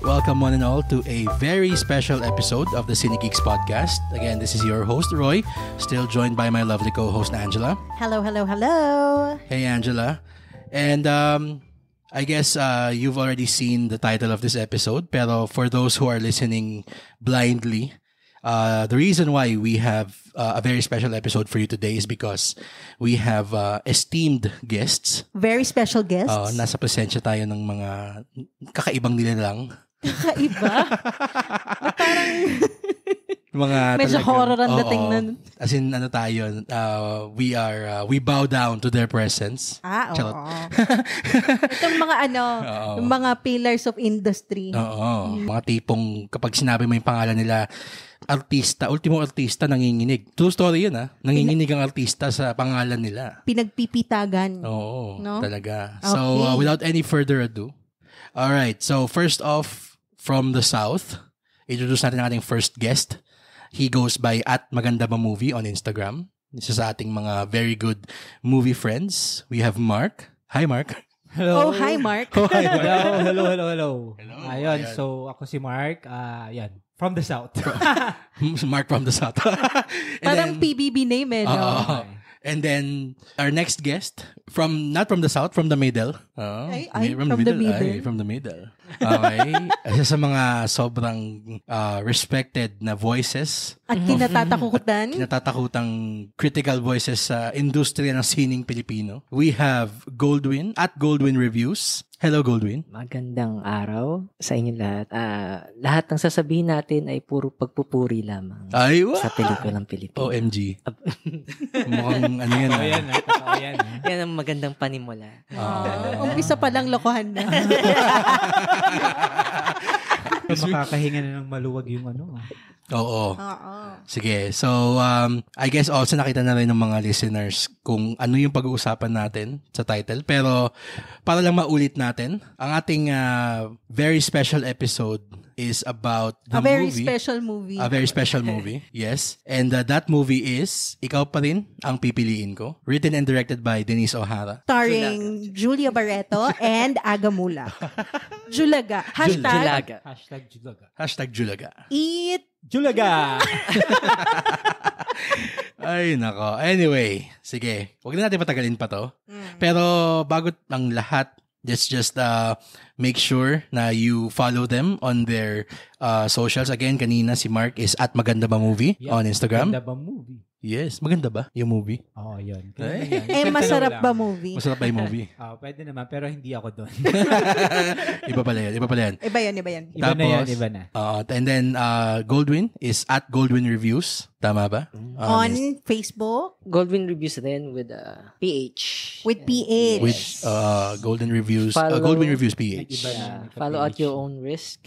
Welcome one and all to a very special episode of the Cine Geeks podcast. Again, this is your host, Roy, still joined by my lovely co-host, Angela. Hello, hello, hello. Hey, Angela. And I guess you've already seen the title of this episode, pero for those who are listening blindly, the reason why we have a very special episode for you today is because we have esteemed guests. Very special guests. Nasa presensya tayo ng mga kakaibang nilalang. Kakaiba? Parang mga medyo talagang, horror ang dating nun. As in, ano tayo, we bow down to their presence. Oo. Itong mga yung mga pillars of industry. Oo. Mga tipong kapag sinabi mo yung pangalan nila, ultimo artista, nanginginig. True story yun, nanginginig ang artista sa pangalan nila. Pinagpipitagan. Oo, no? Talaga. Okay. So, without any further ado, alright, so first off, from the South, introduce natin ang ating first guest. He goes by @magandaba-movie on Instagram. Isa sa ating mga very good movie friends. We have Mark. Hi, Mark. Oh, Hello. hi, Mark. Oh, hi, Mark. Hello. Ayun, so ako si Mark. Yan. From the South. Mark from the South. Parang PBB name no? And then our next guest not from the South, from the middle. From the middle. Okay. Isa sa mga sobrang respected na voices. At kinatatakutang critical voices sa industriya ng sining Pilipino. We have Goldwyn at Goldwyn Reviews. Hello, Goldwyn. Magandang araw sa inyo lahat. Lahat ng sasabihin natin ay puro pagpupuri lamang sa pelikulang Pilipino. OMG. Mukhang ano yan. Yan ang magandang panimula. Umpisa pa lang lokohan na. Makakahinga na ng maluwag yung Oo. Sige. So, I guess also nakita na rin ng mga listeners kung ano yung pag-uusapan natin sa title. Pero, para lang maulit natin, ang ating very special episode is about the movie. A very special movie, yes. And that movie is Ikaw Pa Rin Ang Pipiliin Ko. Written and directed by Denise O'Hara. Starring Julia Barreto and Aga Mula. Julaga. Hashtag Julaga. Eat Julaga! Ay, nako. Anyway, sige. Huwag na natin patagalin pa to. Pero bago ang lahat, let's just make sure na you follow them on their socials. Again, kanina si Mark is @magandaba-movie on Instagram. Magandaba-movie. Yes, maganda ba yung movie? Oo, yun. Masarap ba movie? Masarap ba yung movie? Pwede naman, pero hindi ako doon. Iba pala yan. Iba yan. Iba na. And then, Goldwyn is @Goldwyn Reviews. Tama ba? On Facebook? Goldwyn Reviews din with PH. With PH. With Golden Reviews. Goldwyn Reviews PH. Follow at your own risk.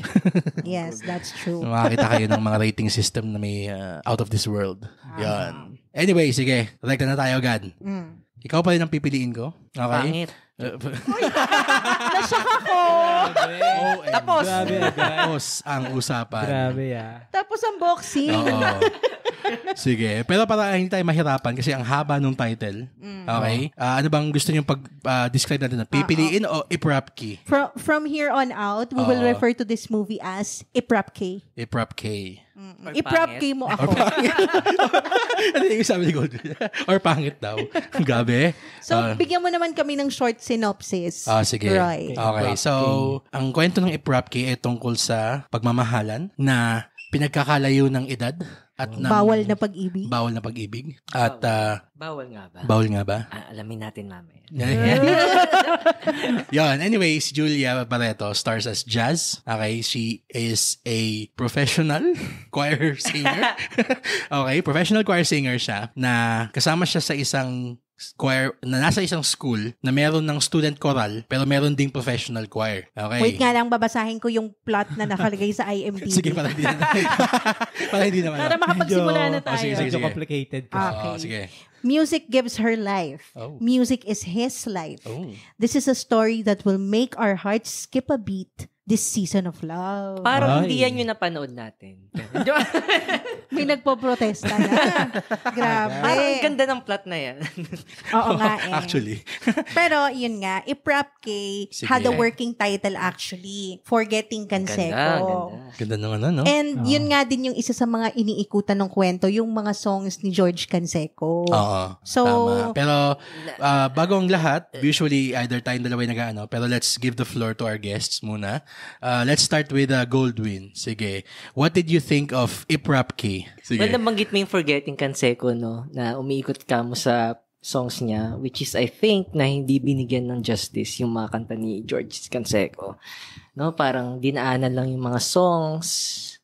Yes, that's true. Makakita kayo ng mga rating system na may out of this world. Yan. Anyway, sige. Rekta na tayo agad. Ikaw pa rin ang pipiliin ko. Okay? Pangit. Nasyak ako. Tapos ang usapan. Grabe Tapos ang boxing. Oo. Sige. Pero para hindi tayo mahirapan kasi ang haba nung title. Okay? Ano bang gusto niyo describe natin na pipiliin o iprapki? From here on out, we will refer to this movie as Iprapki. Iprapki. Iprapki mo ako. Ano yung sabi ni Goldwyn? Or pangit daw. Gabi. So, bigyan mo naman kami ng short synopsis. Sige. Right. Okay. So, ang kwento ng Iprapki ay tungkol sa pagmamahalan na pinagkakalayo ng edad at ng bawal na pag-ibig. At Bawal nga ba? Bawal nga ba? Alamin natin mamaya. Yan. Anyways, Julia Barreto stars as Jazz. Okay, she is a professional choir singer. Okay, professional choir singer siya na kasama siya sa isang choir na nasa isang school na meron ng student choral pero meron ding professional choir. Okay. Wait nga lang, babasahin ko yung plot na nakalagay sa IMDb. Sige, para hindi naman. Para makapagsimula na tayo. Sige. Complicated. Okay. Sige. Music gives her life. Music is his life. This is a story that will make our hearts skip a beat This Season of Love. Parang hindi yan yung napanood natin. May nagpo-protesta na. Grabe. Parang ganda ng plot na yan. Oo nga Actually. Pero yun nga, Iprap K had a working title actually, Forgetting Canseco. Ganda naman no? And yun nga din yung isa sa mga iniikutan ng kwento, yung mga songs ni George Canseco. Oo. So, tama. Pero bago ang lahat, usually either tayong dalawa yung nag-ano, pero let's give the floor to our guests muna. Let's start with Goldwyn. Sige. What did you think of Iprap K? Sige. Well, nabanggit mo yung Forgetting Canseco, no? Na umiikot ka mo sa songs niya, which is, I think, na hindi binigyan ng justice yung mga kanta ni George Canseco. No? Parang dinaanan lang yung mga songs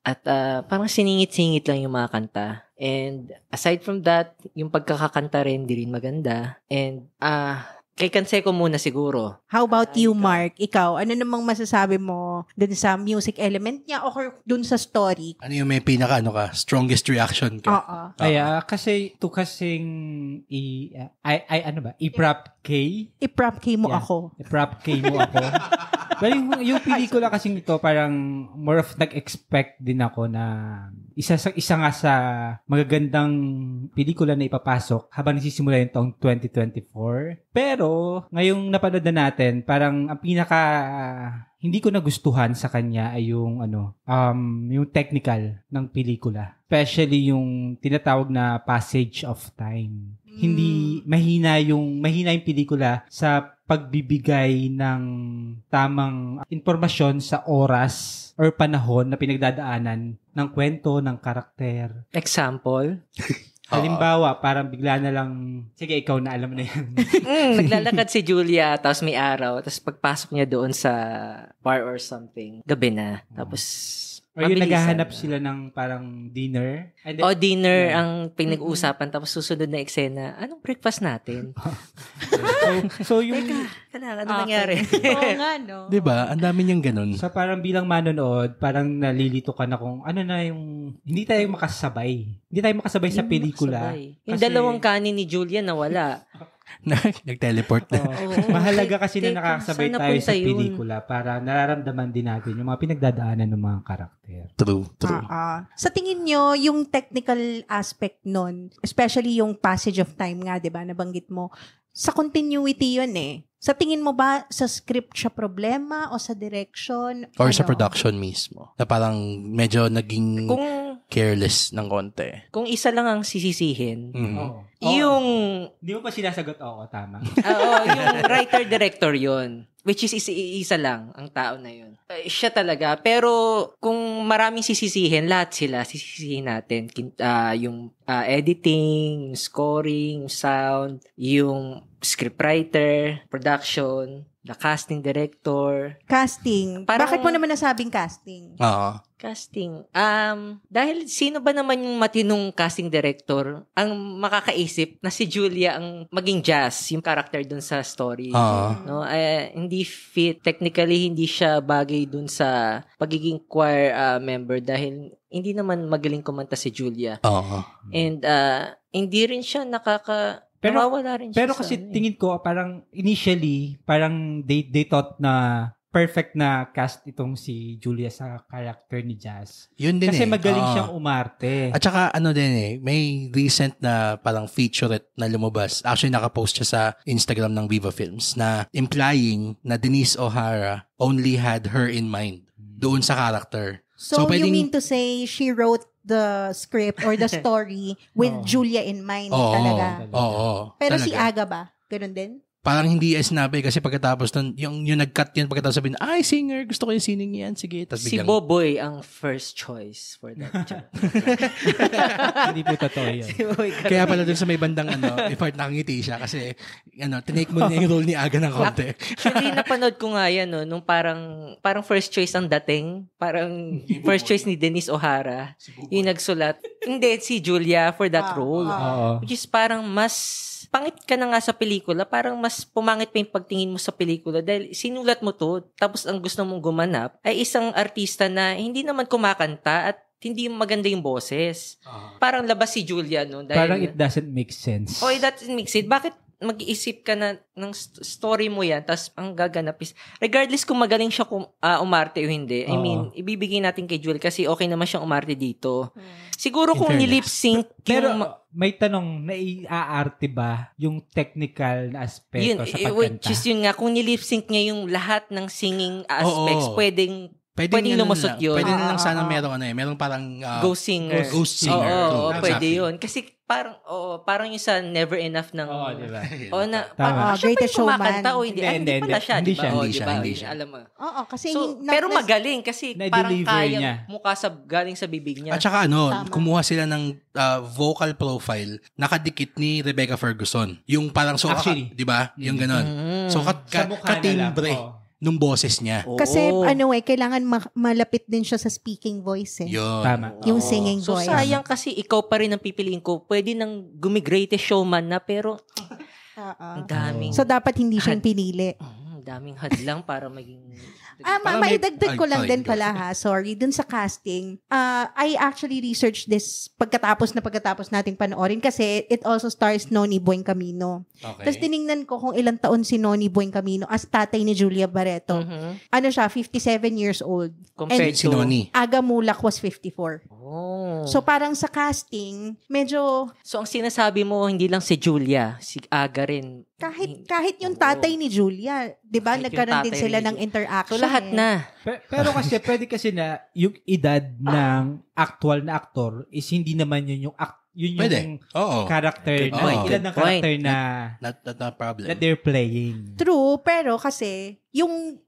at parang siningit-singit lang yung mga kanta. And aside from that, yung pagkakakanta rin, di rin maganda. And, kay Canseco muna siguro. How about you, Mark? Ikaw, ano namang masasabi mo dun sa music element niya or dun sa story? Ano yung may strongest reaction ka? Oo. Kasi Iprap K? Iprap K mo ako. Iprap K mo ako. Well, yung pelikula kasing ito, parang more of nag-expect din ako na isa nga sa magagandang pelikula na ipapasok habang nasisimula yung taong 2024. Pero, ngayong napanood na natin, parang ang hindi ko nagustuhan sa kanya ay yung yung technical ng pelikula. Especially yung tinatawag na passage of time. Hindi mahina yung pelikula sa pagbibigay ng tamang impormasyon sa oras or panahon na pinagdadaanan ng kwento, ng karakter. Example? Halimbawa, parang bigla na lang, sige, ikaw na, alam mo na yan. Naglalakad si Julia, tapos may araw, tapos pagpasok niya doon sa bar or something, gabi na. Tapos, or yung naghahanap sila ng parang dinner. Dinner ang pinag-uusapan, tapos susunod na eksena, anong breakfast natin? so yung... Ano nangyari? Oo nga, no? Diba? Ang dami niyang ganun. So parang bilang manonood, parang nalilito ka na kung ano na yung... Hindi tayo makasabay. Hindi tayo makasabay sa pelikula. Yung dalawang kanin ni Julia nawala. Nag-teleport na. Mahalaga kasi na nakakasabay tayo sa pelikula para nararamdaman din natin yung mga pinagdadaanan ng mga karakter. True. Sa tingin nyo, yung technical aspect nun, especially yung passage of time nga, di ba, nabanggit mo, sa continuity yun eh. Sa tingin mo ba, sa script siya problema o sa direction? Or sa production mismo? Na parang medyo naging careless ng konti. Kung isa lang ang sisisihin, yung... Di mo pa sinasagot, tama. Yung writer-director yun. Which is isa lang ang tao na yun. Siya talaga. Pero kung maraming sisisihin, lahat sila sisisihin natin. Yung editing, yung scoring, yung sound, yung scriptwriter, production, the casting director. Casting. Bakit mo naman nasabing casting? Casting. Dahil sino ba naman yung matinong casting director ang makakaisip na si Julia ang maging Jazz, yung character dun sa story. No? Hindi fit. Technically, hindi siya bagay dun sa pagiging choir member dahil hindi naman magaling kumanta si Julia. And hindi rin siya nawawala rin siya. Pero kasi tingin ko, parang initially, parang they thought na perfect na cast itong si Julia sa character ni Jazz. Yun din kasi magaling siyang umarte. At saka may recent na parang featurette na lumabas. Actually, nakapost siya sa Instagram ng Viva Films na implying na Denise O'Hara only had her in mind doon sa character. So you mean to say she wrote the script or the story with Julia in mind talaga? Pero talaga. Si Aga ba? Ganun din? Parang hindi sinabi kasi pagkatapos nun, yung nag-cut yun pagkatapos sabihin, ay, singer, gusto ko yung singing yan, sige. Tas si Boboy ang first choice for that job. Hindi po totoo yun. Kaya pala dun sa may bandang part nakangiti siya kasi tinake mo niya yung role ni Aga ng konti. Actually, napanood ko nga yan, nung parang first choice ang dating, parang first choice ni Denise O'Hara, yung nagsulat. Hindi, si Julia for that role. Which is parang mas pangit ka na nga sa pelikula, parang mas pumangit pa yung pagtingin mo sa pelikula dahil sinulat mo to, tapos ang gusto mong gumanap ay isang artista na hindi naman kumakanta at hindi maganda yung boses. Parang labas si Julia, no? Dahil, parang it doesn't make sense. It doesn't make sense. Bakit mag-iisip ka na ng story mo yan, tapos ang gaganap is, regardless kung magaling siya umarte o hindi, I mean, ibibigay natin kay Jewel kasi okay naman siyang umarte dito. Siguro kung nilip sync pero may tanong, naiaarte ba yung technical na aspeto sa pagkanta? Which is yun nga, kung nilip sync niya yung lahat ng singing aspects, pwedeng lumusot yun. Pwede na lang sana merong parang ghost singer. Ghost singer. Oo, pwede yun. Kasi parang yung sa Never Enough ng diba? Siya pa yung kumakanta o hindi? Hindi pala siya, hindi diba? Hindi siya. Alam mo. Oo, kasi pero magaling kasi parang kaya niya. mukha galing sa bibig niya. At saka kumuha sila ng vocal profile nakadikit ni Rebecca Ferguson. Yung parang actually, di ba? Yung ganon. So katimbre nung boses niya. Kasi kailangan malapit din siya sa speaking voice Yun. Tama. Yung singing voice. So sayang kasi ikaw pa rin ang pipiliin ko. Pwede nang Greatest Showman na pero ang daming. So dapat hindi siyang pinili. Daming hadlang para maging maidagdag ko lang din pala ha. Sorry. Dun sa casting, I actually researched this pagkatapos nating panoorin kasi it also stars Noni Buencamino. Okay. Tapos tiningnan ko kung ilang taon si Noni Buencamino as tatay ni Julia Barreto. Ano siya, 57 years old. Compared si Noni. Aga Mulak was 54. Oh. So parang sa casting, medyo So ang sinasabi mo hindi lang si Julia, si Aga rin. kahit yung tatay ni Julia, 'di ba? Nagkaroon din sila ng interaction. So lahat na. Pero kasi pwede kasi na yung edad ng actual na actor is hindi naman yun yung character ilan ng character na not problem that they're playing. True, pero kasi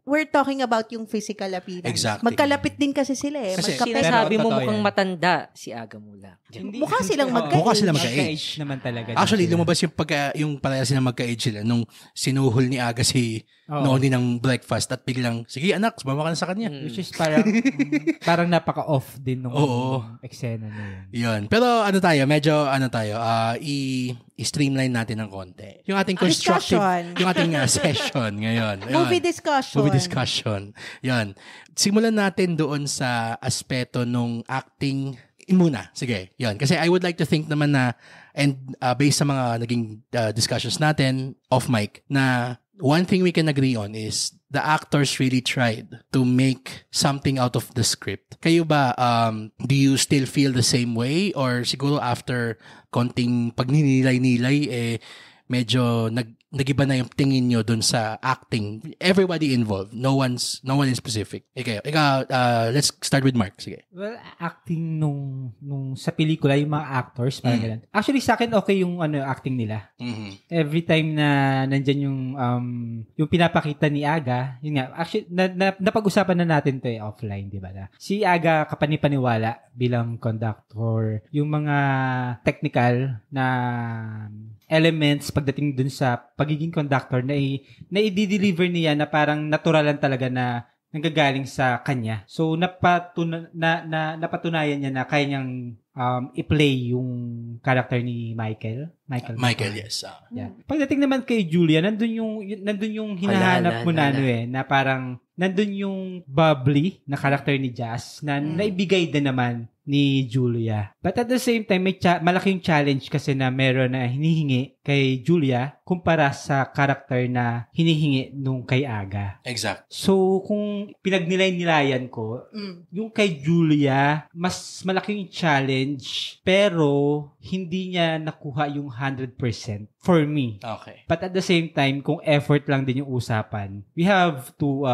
we're talking about yung physical appearance. Exactly. Magkalapit din kasi sila eh. Kasi sinasabi mo mukhang matanda si Aga Mulak. Mukha silang magka-age naman talaga. Actually, lumabas yung parehas sila magka-age sila nung sinuhol ni Aga si Noni ng breakfast at biglang, sige anak, sumama ka na sa kanya. Which is parang napaka-off din nung eksena na yun. Yun. Pero i-streamline natin ng konti. Yung ating constructive, yung ating session ngayon. Movie discussion. Yan. Simulan natin doon sa aspeto nung acting muna. Sige. Yan. Kasi I would like to think naman na based sa mga naging discussions natin off mic na one thing we can agree on is the actors really tried to make something out of the script. Kayo ba, do you still feel the same way? Or siguro after konting pagninilay-nilay, medyo nag-iba na yung tingin nyo dun sa acting. Everybody involved. No one in specific. Ikaw, let's start with Mark. Sige. Well, acting nung sa pelikula, yung mga actors, parang ganun. Actually, sa akin, okay yung acting nila. Mm-hmm. Every time na nandyan yung pinapakita ni Aga, yun nga, actually, napag-usapan na natin to offline, di ba? Si Aga kapanipaniwala bilang conductor, yung mga technical na elements pagdating dun sa pagiging conductor na i-deliver niya na parang naturalan talaga na nanggagaling sa kanya. So napatunayan niya na kaya niyang i-play yung character ni Michael, yes. Yeah. Pagdating naman kay Julia, nandun yung hinahanap mo na parang nandun yung bubbly na character ni Jazz na naibigay din naman ni Julia. But at the same time, malaking challenge kasi na meron na hinihingi kay Julia kumpara sa character na hinihingi nung kay Aga. Exact. So, kung pinagnilay-nilayan ko, yung kay Julia, mas malaking challenge, pero hindi niya nakuha yung 100% for me. Okay. But at the same time, kung effort lang din yung usapan, we have to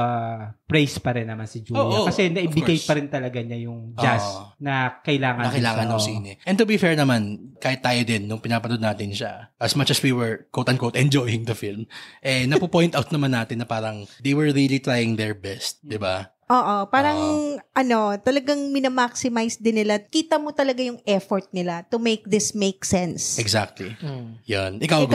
praise pa rin naman si Julia. Kasi naibigay pa rin talaga niya yung jazz na kailangan ng sine. And to be fair naman, kahit tayo din, nung pinapanood natin siya, as much as we were, quote-unquote, enjoying the film, napo-point out naman natin na parang they were really trying their best, di ba? Oo, parang talagang minamaximize din nila. Kita mo talaga yung effort nila to make this make sense. Exactly. Yan. Ikaw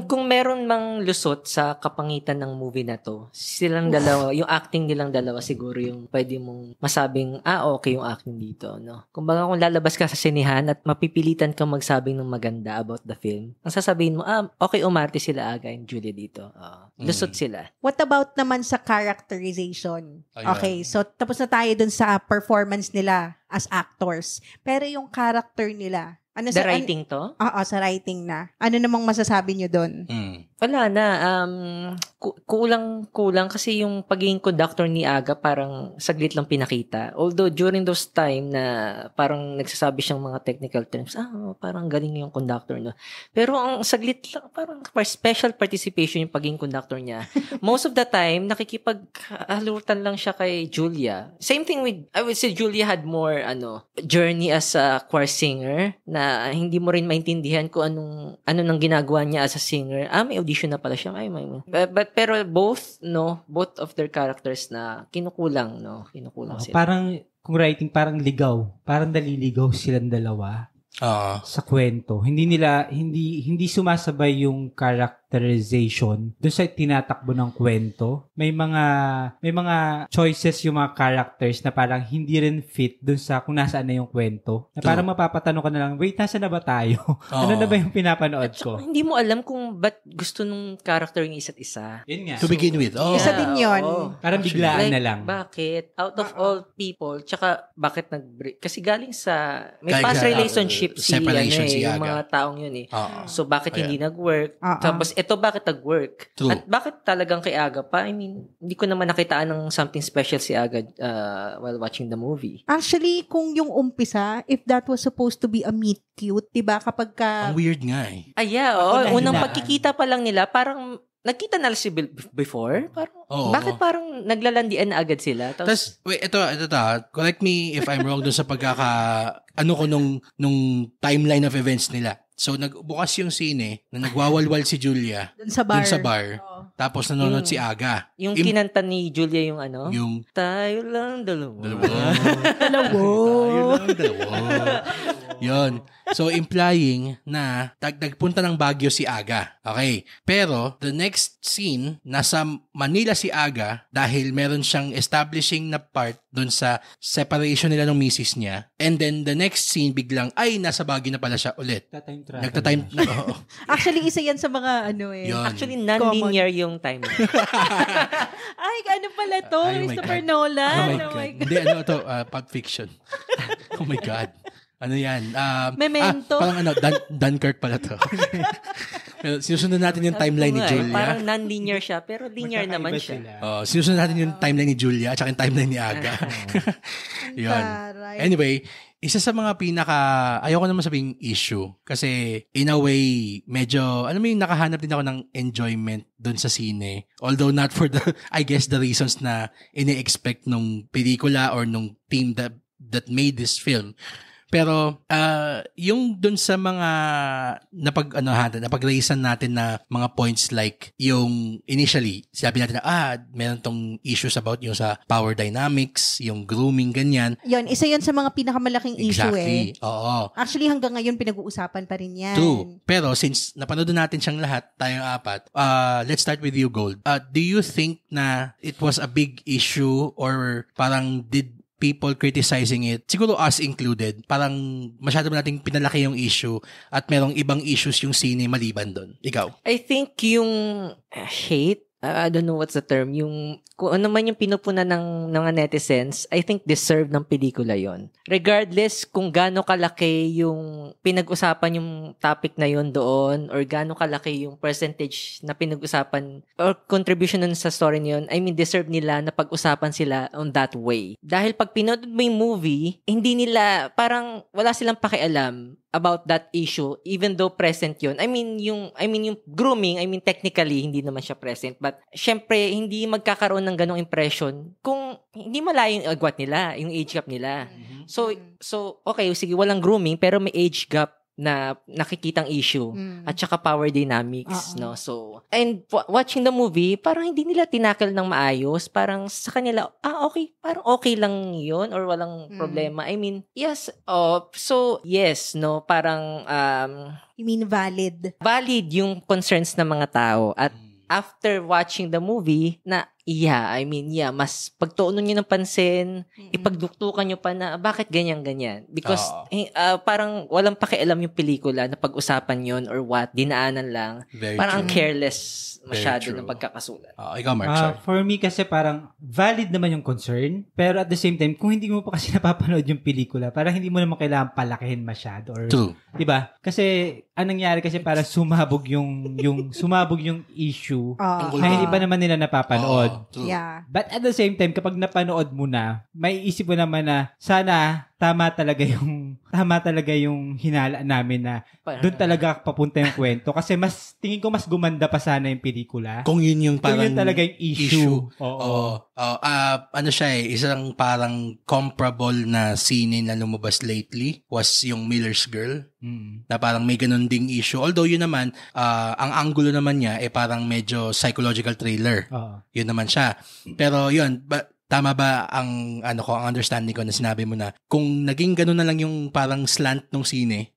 kung meron mang lusot sa kapangitan ng movie na to, silang dalawa, yung acting nilang dalawa siguro yung pwede mong masabing, okay yung acting dito, no? Kumbaga kung lalabas ka sa sinihan at mapipilitan kang magsabing ng maganda about the film, ang sasabihin mo, okay, umarte sila Aga and Julia dito. Lusot sila. What about naman sa characterization? Ayun. Okay, so tapos na tayo dun sa performance nila as actors. Pero yung character nila, writing to? Oo, sa writing na. Ano namang masasabi nyo dun? Wala na. Kulang kasi yung pagiging conductor ni Aga parang saglit lang pinakita. Although during those time na parang nagsasabi siyang mga technical terms, parang galing yung conductor no. Pero ang saglit lang, parang special participation yung pagiging conductor niya. Most of the time, nakikipaghalutan lang siya kay Julia. Same thing with, I would say Julia had more journey as a choir singer na hindi mo rin maintindihan kung ano nang ginagawa niya as a singer. May audition na pala siya. Pero both of their characters na kinukulang sila. Parang kung writing parang ligaw, parang naliligaw silang dalawa sa kwento. Hindi sumasabay yung characterization doon sa tinatakbo ng kwento. May mga choices yung mga characters na parang hindi rin fit doon sa kung nasaan na yung kwento. Na parang mapapatanong ka na lang, wait, nasa na ba tayo? Ano na ba yung pinapanood ko? Hindi mo alam kung ba't gusto nung character yung isa't isa. Yun nga. To begin with. Isa din yun. Parang biglaan na lang. Bakit? Out of all people, tsaka bakit nag-break? Kasi galing sa may past relationship separation si yung Aga. mga taong yun So bakit hindi nag-work? Tapos ito bakit nag-work? True. At bakit talagang kay Aga pa? I mean, hindi ko naman nakitaan ng something special si Aga while watching the movie. Actually, kung yung umpisa, if that was supposed to be a meet cute, diba? Kapag ka... Ang weird nga Unang pagkikita pa lang nila, parang nagkita na si before? Parang, bakit parang naglalandian na agad sila? Tapos, wait, ito, correct me if I'm wrong dun sa nung timeline of events nila. So, nagbukas yung scene na nagwawalwal si Julia dun sa bar. Tapos nanonood si Aga. Yung kinanta ni Julia yung Yung tayo lang dalawa. Yun. So, implying na nagpunta ng Baguio si Aga. Okay. Pero, the next scene, nasa Manila si Aga dahil meron siyang establishing na part dun sa separation nila ng misis niya. And then, the next scene, biglang, nasa Baguio na pala siya ulit. Nagta-time. Actually, isa yan sa mga Yun. Actually, non-linear yung time. Ay, ano pala to? Christopher Nolan. Oh my God. Hindi, ito, Pulp Fiction. Oh my God. Ano yan? Memento. Parang Dunkirk pala to. Sinusunod natin yung timeline ni Julia. Parang non-linear siya, pero linear naman siya. Sinusunod natin yung timeline ni Julia at saka yung timeline ni Aga. Yun. Anyway, isa sa mga ayoko naman sabing issue. Kasi, in a way, medyo, nakahanap din ako ng enjoyment dun sa sine. Although not for I guess, the reasons na ini-expect nung pelikula or nung team that made this film. Pero, yung dun sa mga napag-raisan natin na mga points like yung initially, sabi natin na, meron tong issues about yung sa power dynamics, yung grooming, ganyan. Yun, isa yun sa mga pinakamalaking issue Exactly. Oo. Actually, hanggang ngayon, pinag-uusapan pa rin yan. True. Pero, since napanood natin siyang lahat, tayong apat, let's start with you, Gold. Do you think na it was a big issue or parang did people criticizing it, siguro us included, parang masyado nating pinalaki yung issue at merong ibang issues yung sine maliban doon? Ikaw? I think yung hate, I don't know what's the term, yung kung ano man yung pinupunan ng mga netizens, I think deserve ng pelikula yon. Regardless kung gaano kalaki yung pinag-usapan yung topic na yon doon or gaano kalaki yung percentage na pinag-usapan or contribution nun sa story niyon, I mean, deserve nila na pag-usapan sila on that way. Dahil pag pinanood mo yung movie, hindi nila, parang wala silang pakialam about that issue even though present yun. I mean yung grooming, technically hindi naman siya present, but syempre hindi magkakaroon ng ganong impression kung hindi malayo yung agwat nila, yung age gap nila. So okay, sige, walang grooming pero may age gap na nakikitang issue at saka power dynamics, no? So, and watching the movie, parang hindi nila tinakal ng maayos, parang sa kanila, okay, parang okay lang yun or walang problema. I mean, yes, so, yes, no, parang, you mean valid? Valid yung concerns ng mga tao at after watching the movie, na Yeah, I mean, mas pagtuunan nyo ng pansin, ipagduktukan nyo pa na bakit ganyan-ganyan. Because parang walang pakialam yung pelikula na pag-usapan yun or what, dinaanan lang. Very parang true. Careless masyado ng pagkakasulat. Ikaw, Mark, for me kasi parang valid naman yung concern, pero at the same time, kung hindi mo pa kasi napapanood yung pelikula, parang hindi mo naman kailangan palakihin masyado. Or, True. Diba? Kasi, anong nangyari kasi parang sumabog yung issue na hindi pa naman nila napapanood. Yeah. But at the same time, kapag napanood mo na, may isip mo naman na sana tama talaga yung hinala namin na doon talaga papunta yung kwento. Kasi tingin ko mas gumanda pa sana yung pelikula. Kung yun yung parang yun talaga yung issue. Oo. Ano siya isang parang comparable na scene na lumabas lately was yung Miller's Girl. Na parang may ganun ding issue. Although yun naman, ang angulo naman niya parang medyo psychological thriller. Yun naman siya. Pero yun, tama ba ang understanding ko na sinabi mo na kung naging gano'n na lang yung parang slant ng sine,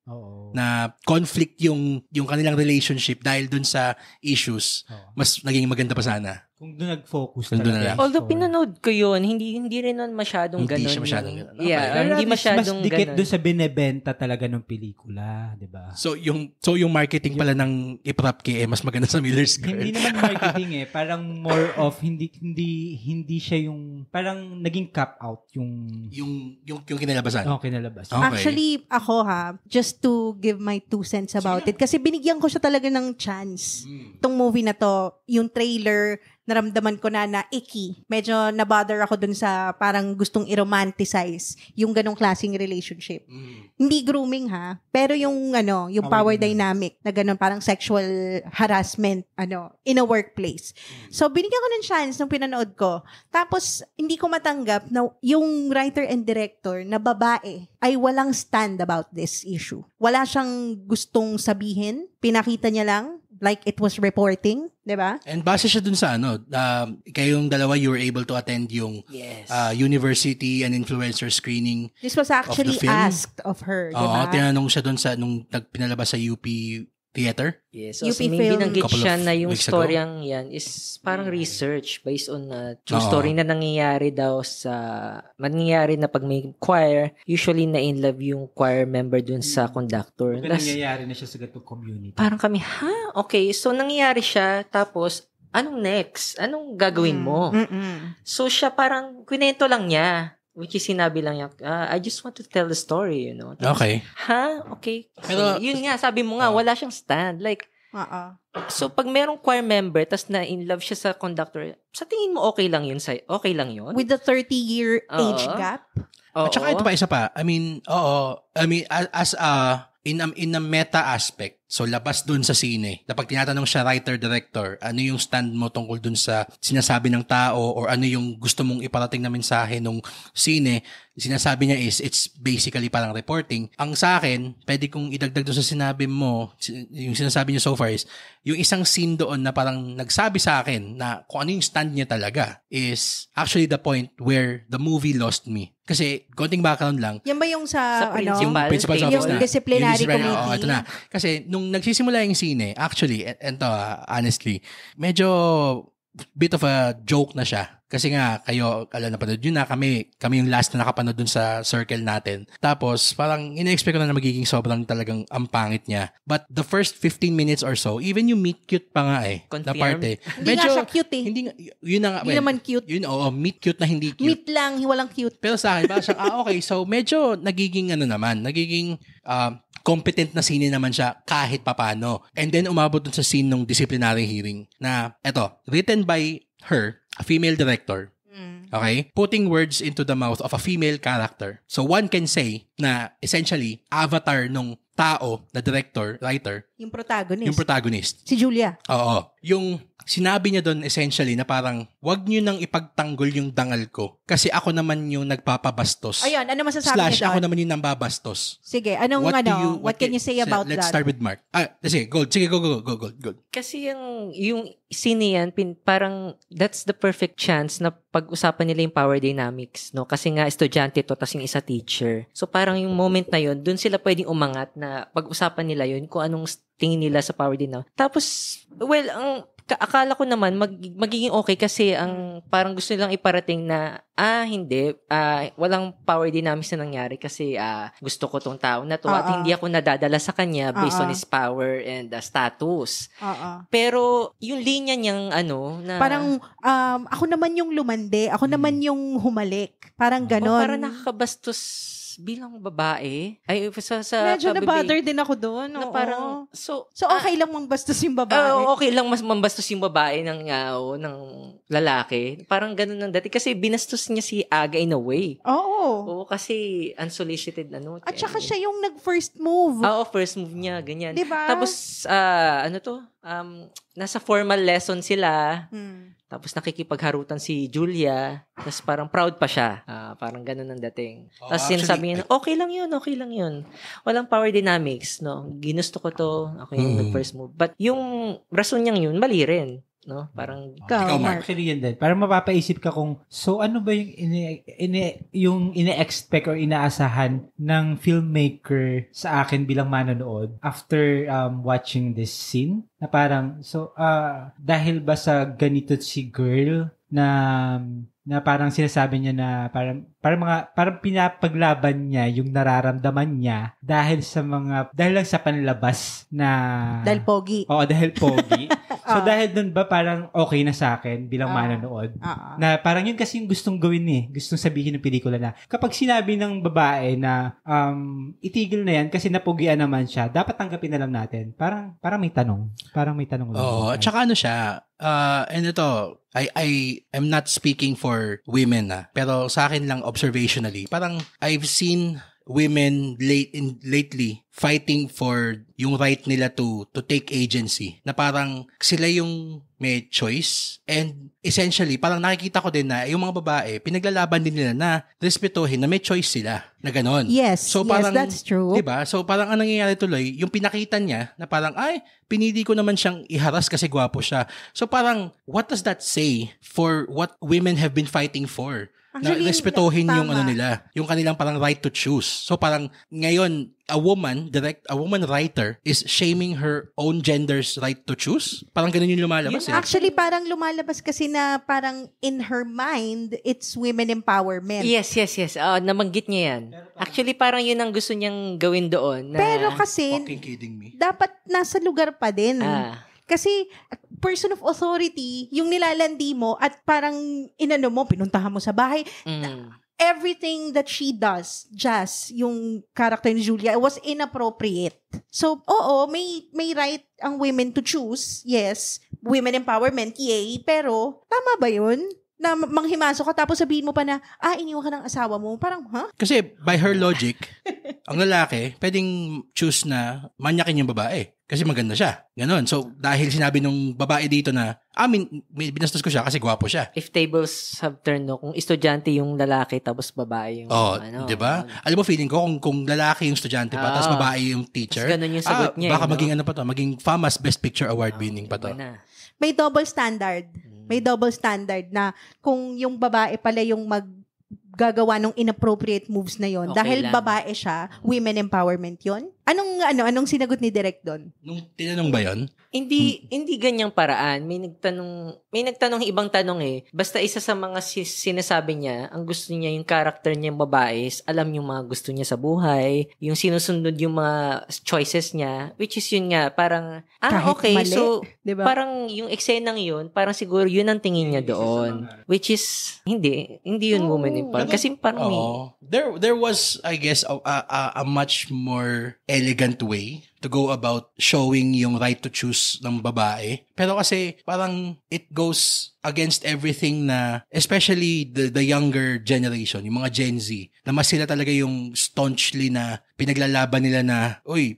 na conflict yung kanilang relationship dahil dun sa issues, mas naging maganda pa sana. Kung doon nag-focus talaga. Although pinanood ko yun, hindi rin nun masyadong ganun. Hindi siya masyadong ganun. Okay. Yeah, hindi masyadong mas dikit ganun. doon sa binebenta talaga ng pelikula, di ba? So yung marketing pala ng Ipapke mas maganda sa Miller's Girl. Hindi naman marketing parang more of hindi siya yung parang naging cap out yung kinalabasan. Kinalabasan. Okay. Actually, ako just to give my 2 cents about it, kasi binigyan ko siya talaga ng chance. Itong movie na to, yung trailer, naramdaman ko na icky. Medyo nabother ako dun sa parang gustong i-romanticize yung ganong klaseng relationship. Hindi grooming pero yung power dynamic na ganon, parang sexual harassment in a workplace. So binigyan ko ng chance nung pinanood ko. Tapos hindi ko matanggap na yung writer and director na babae ay walang stand about this issue. Wala siyang gustong sabihin, pinakita niya lang like it was reporting, di ba? And base siya dun sa kayong dalawa, you were able to attend yung university and influencer screening. This was actually asked of her, di ba? Tinanong siya dun sa nung pinalabas sa UP Theater. Yes. UP So, may Film. binanggit siya na yung storyang ago. yan is parang research based on true story na nangyayari daw nangyayari na pag may choir, usually na in love yung choir member dun sa conductor. Nangyayari na siya sa gatong community. Parang kami, okay. So, nangyayari siya, tapos, anong next? Anong gagawin mo? So, siya parang, kwento lang niya. Which is sinabi lang niya, I just want to tell the story, Tapos, okay. Okay. So, yun nga, sabi mo nga, wala siyang stand. Like, so, pag merong choir member, tas na in love siya sa conductor, sa tingin mo okay lang yun? With the 30-year age gap? At saka ito pa, isa pa. I mean, as in a meta aspect, so labas dun sa sine, kapag tinatanong siya writer-director, ano yung stand mo tungkol dun sa sinasabi ng tao or ano yung gusto mong iparating na mensahe nung sine, sinasabi niya is, it's basically parang reporting. Ang sa akin, pwede kong idagdag dun sa sinabi mo, yung sinasabi niya so far is, yung isang scene doon na parang nagsabi sa akin na kung ano yung stand niya talaga is actually the point where the movie lost me. Kasi, konting background lang. Yan ba yung sa Yung principal's office yung na. disciplinary committee? Ito na. Kasi, nung nagsisimula yung sine, actually, honestly, medyo bit of a joke na siya. Kasi nga, kayo, napanood yun na, kami yung last na nakapanood dun sa circle natin. Tapos, parang ina-expect ko na magiging sobrang talagang ang pangit niya. But the first 15 minutes or so, even yung meet cute pa nga na parte. Hindi nga siya cute Yun na nga. Hindi naman cute. Yun, meet cute na hindi cute. Meet lang, walang cute. Pero sa akin, parang siya, okay, so medyo nagiging competent na scene naman siya kahit papano. And then, umabot dun sa scene ng disciplinary hearing na, written by her, a female director. Okay? Putting words into the mouth of a female character. So, one can say na, essentially, avatar nung tao na director, writer. Yung protagonist. Yung protagonist. Si Julia. Oo. Yung sinabi niya doon essentially na parang wag niyo nang ipagtanggol yung dangal ko kasi ako naman yung nagpapabastos. Ayun, ano masasabi niyo? Ako naman yung nambabastos. Sige, what can you say about that? Let's start with Mark. Sige, Gold. Sige, go. Kasi yung scene yan, parang that's the perfect chance na pag-usapan nila yung power dynamics, no? Kasi nga estudyante to, tas yung isa teacher. So parang yung moment na yun, dun sila pwedeng umangat na pag-usapan nila yun kung anong tingin nila sa power dynamics. Tapos, akala ko naman magiging okay kasi ang parang gusto nilang iparating na hindi, walang power dynamics na nangyari kasi gusto ko tong tao na to at hindi ako nadadala sa kanya based on his power and status. Pero yung linya niyang na parang ako naman yung lumande, ako naman yung humalik. Parang ganon. Parang nakakabastos bilang babae. Ay, sa medyo na-bother din ako doon. Na parang, so okay lang mambastos yung babae? Okay lang mas mambastos yung babae ng lalaki. Parang ganun ang dati. Kasi binastos niya si Aga in a way. Oo, kasi unsolicited At saka siya yung nag-first move. First move niya, ganyan. Diba? Tapos, nasa formal lesson sila. Tapos nakikipagharutan si Julia. Tapos parang proud pa siya. Parang ganun ang dating. Tapos sinasabi niya, okay lang yun. Walang power dynamics, no? Ginusto ko to. Ako yung nag-first move. But yung rason niyang yun, mali rin. No? Parang actually yun din. Parang mapapaisip ka kung ano ba yung ine-expect or inaasahan ng filmmaker sa akin bilang manonood after watching this scene na parang dahil ba sa ganito si girl na parang sinasabi niya na parang pinapaglaban niya yung nararamdaman niya dahil lang sa panlabas na dahil pogi. Oo, dahil pogi. So dahil dun ba parang okay na sa akin bilang manonood? Na parang yun kasi yung gustong gawin gustong sabihin ng pelikula na kapag sinabi ng babae na itigil na yan kasi napugian naman siya, dapat tanggapin na lang natin. Parang may tanong. Parang may tanong lang. Oo, at saka siya, and ito, I am not speaking for women pero sa akin lang observationally, parang I've seen women lately fighting for yung right nila to take agency, na parang sila yung may choice, and essentially parang nakikita ko din na yung mga babae pinaglalaban din nila na respetuhin na may choice sila na ganon. Yes, so parang, that's true. Diba? So parang ang nangyayari tuloy, yung pinakita niya na parang pinili ko naman siyang iharas kasi gwapo siya. So parang what does that say for what women have been fighting for? Actually, na respetuhin yung nila, yung kanilang parang right to choose. So parang ngayon a woman writer is shaming her own gender's right to choose. Parang ganun yung lumalabas. Actually, parang lumalabas kasi na parang in her mind, it's women empowerment. Yes. Nabanggit niya yan. Actually, parang yun ang gusto niyang gawin doon. Pero kasi, fucking kidding me. Dapat nasa lugar pa din. Kasi person of authority, yung nilalandi mo at parang pinuntahan mo sa bahay. Everything that she does, Jazz, yung character ni Julia, was inappropriate. So, may right ang women to choose. Yes, women empowerment, yay. Pero, tama ba yun? Na manghimaso ka tapos sabihin mo pa na, iniwan ka ng asawa mo. Parang, Kasi by her logic, ang lalaki, pwedeng choose na manyakin yung babae. Kasi maganda siya. Ganon. So, dahil sinabi nung babae dito na, binastos ko siya kasi gwapo siya. If tables have turned, kung estudyante yung lalaki tapos babae yung di ba? Alam mo, feeling ko, kung lalaki yung estudyante pa, tapos babae yung teacher, ganun yung sagot niya. Baka maging maging FAMAS Best Picture Award winning pa to. May double standard. May double standard na kung yung babae pala yung gagawa ng inappropriate moves na yon, dahil babae siya, women empowerment yon. Anong sinagot ni Direk doon? Nung tinanong ba yon? Hindi ganyang paraan. May nagtanong ibang tanong Basta isa sa mga sinasabi niya, ang gusto niya yung character niya yung babae, alam yung mga gusto niya sa buhay, yung sinusunod yung mga choices niya, which is yun nga, parang, okay, mali, so, diba? Parang yung eksenang yun, parang siguro yun ang tingin niya doon. Which is, hindi yun woman empowerment. Kasi parang there was, I guess, a much more elegant way to go about showing yung right to choose ng babae. Pero kasi parang it goes against everything na, especially the younger generation, yung mga Gen Z, na mas sila talaga yung staunchly na pinaglalaban nila na,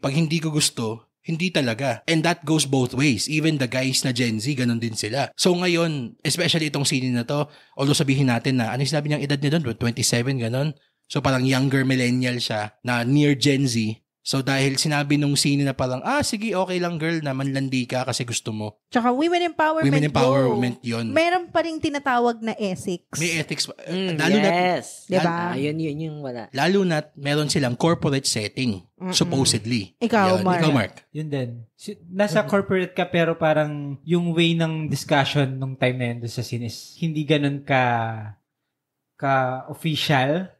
pag hindi ko gusto, hindi talaga. And that goes both ways. Even the guys na Gen Z, ganun din sila. So ngayon, especially itong scene na to, although sabihin natin na, ano yung sinabi niyang edad niya doon? 27, ganun. So parang younger millennial siya na near Gen Z. So dahil sinabi nung scene na parang, sige, okay lang girl na manlandi ka kasi gusto mo. Tsaka women empowerment. Women empowerment yun. Meron pa rin tinatawag na ethics. May ethics. Yes. Diba? Yun yung wala. Lalo na meron silang corporate setting, supposedly. Ikaw, Mark. Yun din. Nasa corporate ka pero parang yung way ng discussion nung time na yun sa scene is hindi ganun ka official.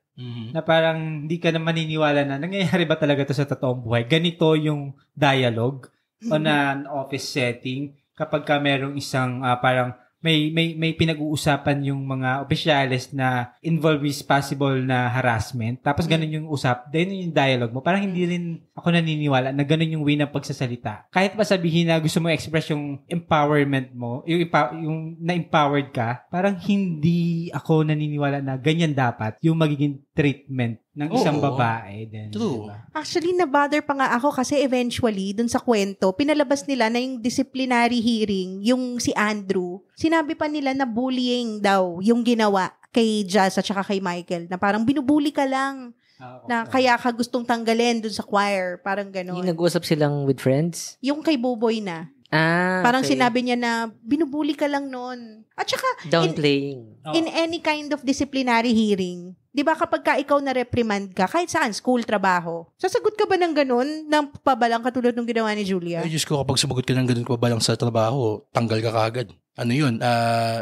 Na parang hindi ka na maniniwala na nangyayari ba talaga to sa totoong buhay. Ganito yung dialogue on an office setting kapag ka merong isang parang may pinag-uusapan yung mga opisyales na involved with possible na harassment. Tapos ganun yung then yung dialogue mo. Parang hindi rin ako naniniwala na ganun yung way ng pagsasalita. Kahit pa sabihin na gusto mo express yung empowerment mo, yung na-empowered ka, parang hindi ako naniniwala na ganyan dapat yung magiging treatment ng isang babae. True. Diba? Actually, na-bother pa nga ako kasi eventually, dun sa kwento, pinalabas nila na yung disciplinary hearing, yung si Andrew, sinabi pa nila na bullying daw yung ginawa kay Jazz at saka kay Michael, na parang binubuli ka lang, na kaya ka gustong tanggalin dun sa choir, parang gano'n. Yung nag-usap silang with friends? Yung kay Buboy na. Parang sinabi niya na binubuli ka lang noon. At saka, downplaying. In any kind of disciplinary hearing, di ba kapag ka ikaw na reprimand ka, kahit saan, school, trabaho, sasagot ka ba ng ganun, ng pabalang katulad ng ginawa ni Julia? Ay, Diyos ko, kapag sumagot ka ng ganun pabalang sa trabaho, tanggal ka kaagad. Ano yun?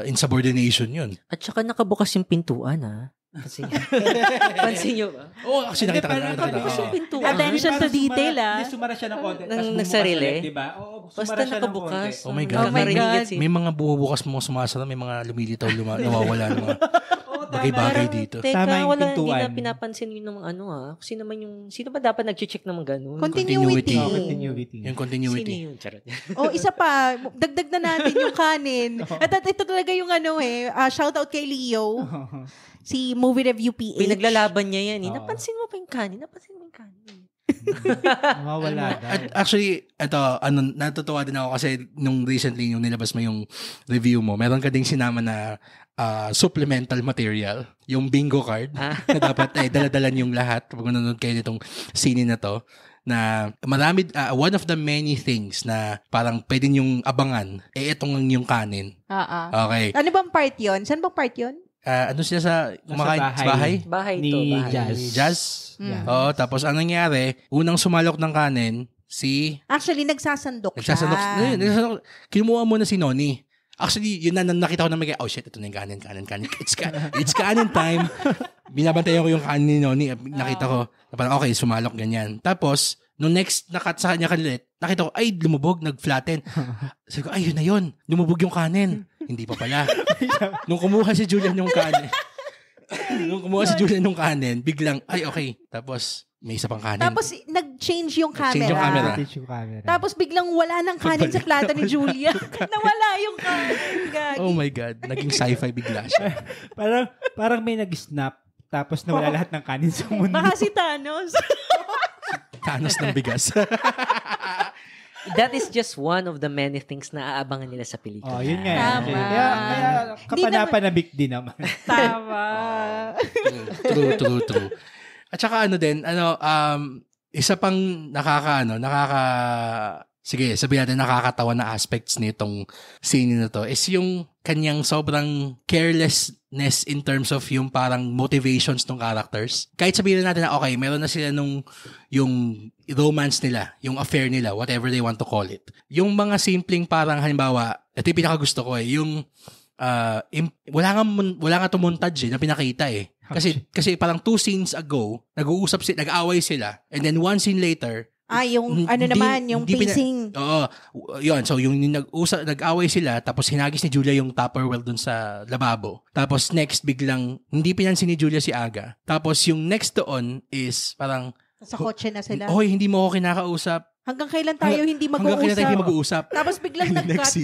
Insubordination yun. At saka nakabukas yung pintuan, Pansin nyo ba? Oo, kasi nakita ka na. Attention to detail, Sumara siya ng konti. Nagsarili? Diba? Basta nakabukas. Oh my God. May mga bubukas mo sumasara, may mga lumilitaw, nawawala ng mga bagay-bagay dito. Teka, Tama yung hindi pintuan. na pinapansin yun ng sino ba dapat nag-check naman ganun? Continuity. Yung continuity. Sino yun? Charot. Isa pa, dagdag na natin yung kanin. At ito talaga yung shoutout kay Leo. Si Movie Review PH. Pinaglalaban niya yan. Napansin mo pa yung kanin? Mawala. Actually, natutuwa din ako kasi nung recently, yung nilabas mo yung review mo, meron ka ding sinama na supplemental material, yung bingo card, na dapat daladalan yung lahat pag nanonood kayo nitong scene na to, na marami, one of the many things na parang pwede yung abangan, itong yung kanin. Okay. Ano bang part yun? Saan bang part yun? Ano sila sa bahay? Bahay ni to. Jazz? Yeah. Oo, tapos anong nangyari, unang sumalok ng kanin, Actually, nagsasandok siya. Kinuha mo na si Noni. Actually, yun na nakita ko na shit, ito na yung kanin. It's kanin time. Binabantayan ko yung kanin ni Noni. Nakita ko, parang okay, sumalok, ganyan. Tapos, nung next nakat sa kanya kalit, nakita ko, lumubog, nag-flatten. Sabi ko, yun na yun. Lumubog yung kanin. Hindi pa pala. Nung kumuha si Julian yung kanin, biglang, okay. Tapos, may isa pang kanin. Tapos, nag-change yung camera. Tapos, biglang wala ng kanin sa plata ni Julia. Nawala yung kanin. Gagi. Oh my God. Naging sci-fi bigla siya. parang may nag-snap. Tapos nawala lahat ng kanin sa mundo. Baka si Thanos. Thanos ng bigas. That is just one of the many things na aabangan nila sa pelikula. Yun nga. Tama. Kaya kapanapanabik din naman. Tama. True. At saka isa pang sige, sabihin natin nakakatawa na aspects nitong scene na to is yung kanyang sobrang carelessness in terms of yung parang motivations ng characters. Kahit sabihin natin na okay, meron na sila yung romance nila, yung affair nila, whatever they want to call it. Yung mga simpleng parang halimbawa, ito yung pinakagusto ko yung wala nga montage na pinakita Kasi parang 2 scenes ago, nag-aaway sila, and then 1 scene later, yung pacing. Oo. Yun. So, yung nag-away sila, tapos hinagis ni Julia yung Tupperware dun sa lababo. Tapos next, biglang, hindi pinansin ni Julia si Aga. Tapos yung next doon is parang, sa kotse na sila. Hindi mo ako kinakausap. Hanggang kailan tayo hindi mag-uusap? Hanggang kailan tayo hindi mag-uusap? Tapos biglang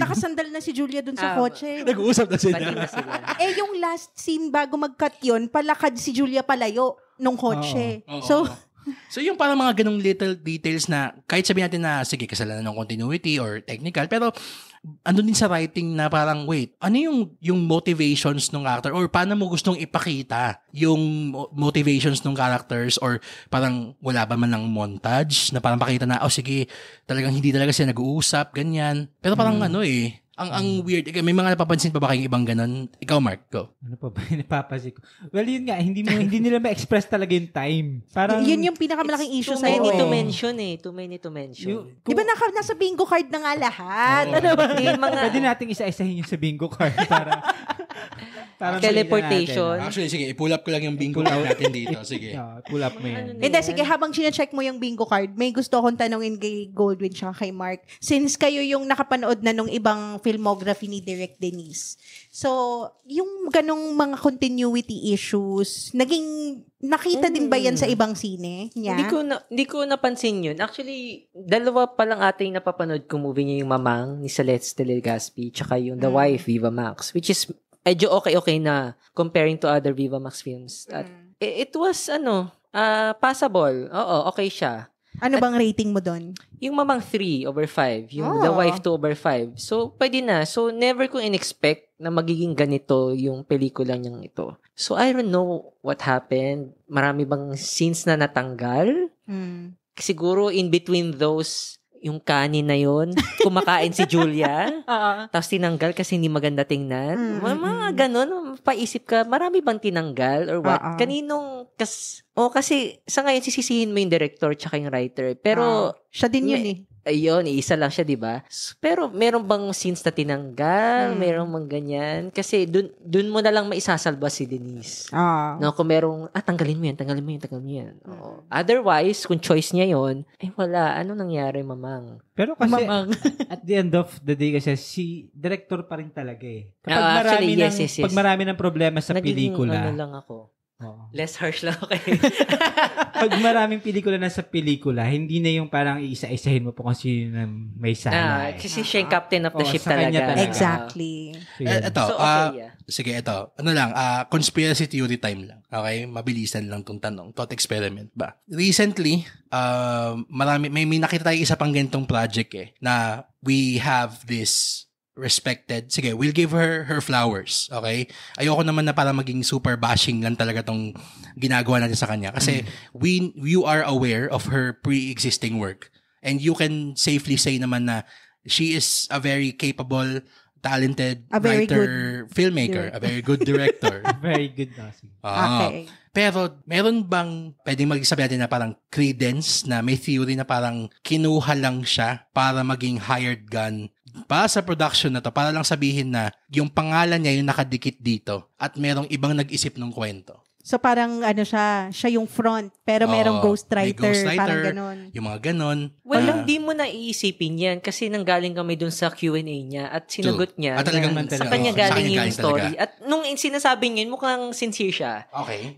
nakasandal na si Julia dun sa kotse. Nag-uusap na sila. Yung last scene bago mag-cut yun, palakad si Julia palayo nung kotse. So, So yung parang mga ganung little details na kahit sabihin natin na sige kasalanan ng continuity or technical, pero ano din sa writing na parang wait, ano yung motivations ng actor or paano mo gustong ipakita yung motivations ng characters or parang wala ba man ng montage na parang pakita na sige, talagang hindi talaga sila nag-uusap, ganyan. Pero parang ang weird. May mga napapansin pa ba kayong ibang ganun? Ikaw, Mark, go. Ano pa ba yung napapansin ko? Well, yun nga, hindi nila ma-express talaga yung time. Parang, yun yung pinakamalaking issue sa Too many to mention. Di ba nasa bingo card na nga lahat? Ano ba? Pwede nating isa-isahin yung sa bingo card para teleportation. Actually, sige, i-pull up ko lang yung bingo card natin dito. Sige. Pull up mo yan. Hindi, sige, habang sinecheck mo yung bingo card, may gusto akong tanongin kay Goldwyn tsaka kay Mark. Since kayo yung nakapanood na nung ibang filmography ni Direk Denise. So, yung ganong mga continuity issues, nakita din ba yan sa ibang sine niya? Hindi ko napansin yun. Actually, dalawa pa lang ating napapanood kong movie niya, yung Mamang ni Celeste Legazpi, tsaka yung The Wife, Viva Max, which is medyo okay na comparing to other Viva Max films. At it was, passable. Oo, okay siya. Ano bang rating mo doon? Yung Mamang 3/5, yung The Wife 2/5. So, pwede na. So, never ko in-expect na magiging ganito yung pelikula niyang ito. So, I don't know what happened. Marami bang scenes na natanggal? Siguro in between those, yung kanin na yun, kumakain si Julia, tapos tinanggal kasi hindi maganda tingnan. Mga ganon, paisip ka, marami bang tinanggal or what? Kaninong, kasi sa ngayon sisisihin mo yung director tsaka yung writer. Pero, siya din yun Ayun, isa lang siya, di ba? Pero meron bang scenes na tinanggal? Meron bang ganyan? Kasi dun mo na lang maisasalba si Denise. No, kung merong, tanggalin mo yan. Otherwise, kung choice niya yon, wala. Ano nangyari, Mamang? Pero kasi, at the end of the day, kasi si director pa rin talaga Kapag pag marami ng problema sa pelikula. Ano lang ako. Less harsh lang ako kayo. Pag maraming pelikula na sa pelikula, hindi na yung parang iisa-isahin mo po kung sino na may sala. Kasi siya yung captain of the ship talaga. Exactly. Ito, sige, ito. Conspiracy theory time lang. Okay? Mabilisan lang tong tanong. Thought experiment ba? Recently, may nakita tayo isa pang ganitong project na we have this respected. Sige, we'll give her flowers. Okay? Ayoko naman na para maging super bashing lang talaga tong ginagawa natin sa kanya. Kasi you are aware of her pre-existing work. And you can safely say naman na she is a very capable, talented writer, filmmaker, a very good director. Very good. Okay. Pero meron bang pwedeng magsabi natin na parang credence na may theory na parang kinuha lang siya para maging hired gun para sa production na to, para lang sabihin na yung pangalan niya yung nakadikit dito at merong ibang nag-isip ng kwento. So parang siya yung front, pero merong ghostwriter, parang ganon. Yung mga ganon. Well, hindi mo na iisipin yan kasi nanggaling kami dun sa Q&A niya at sinagot niya sa kanya galing yung story. Talaga. At nung sinasabi niya, mukhang sincere siya. Okay.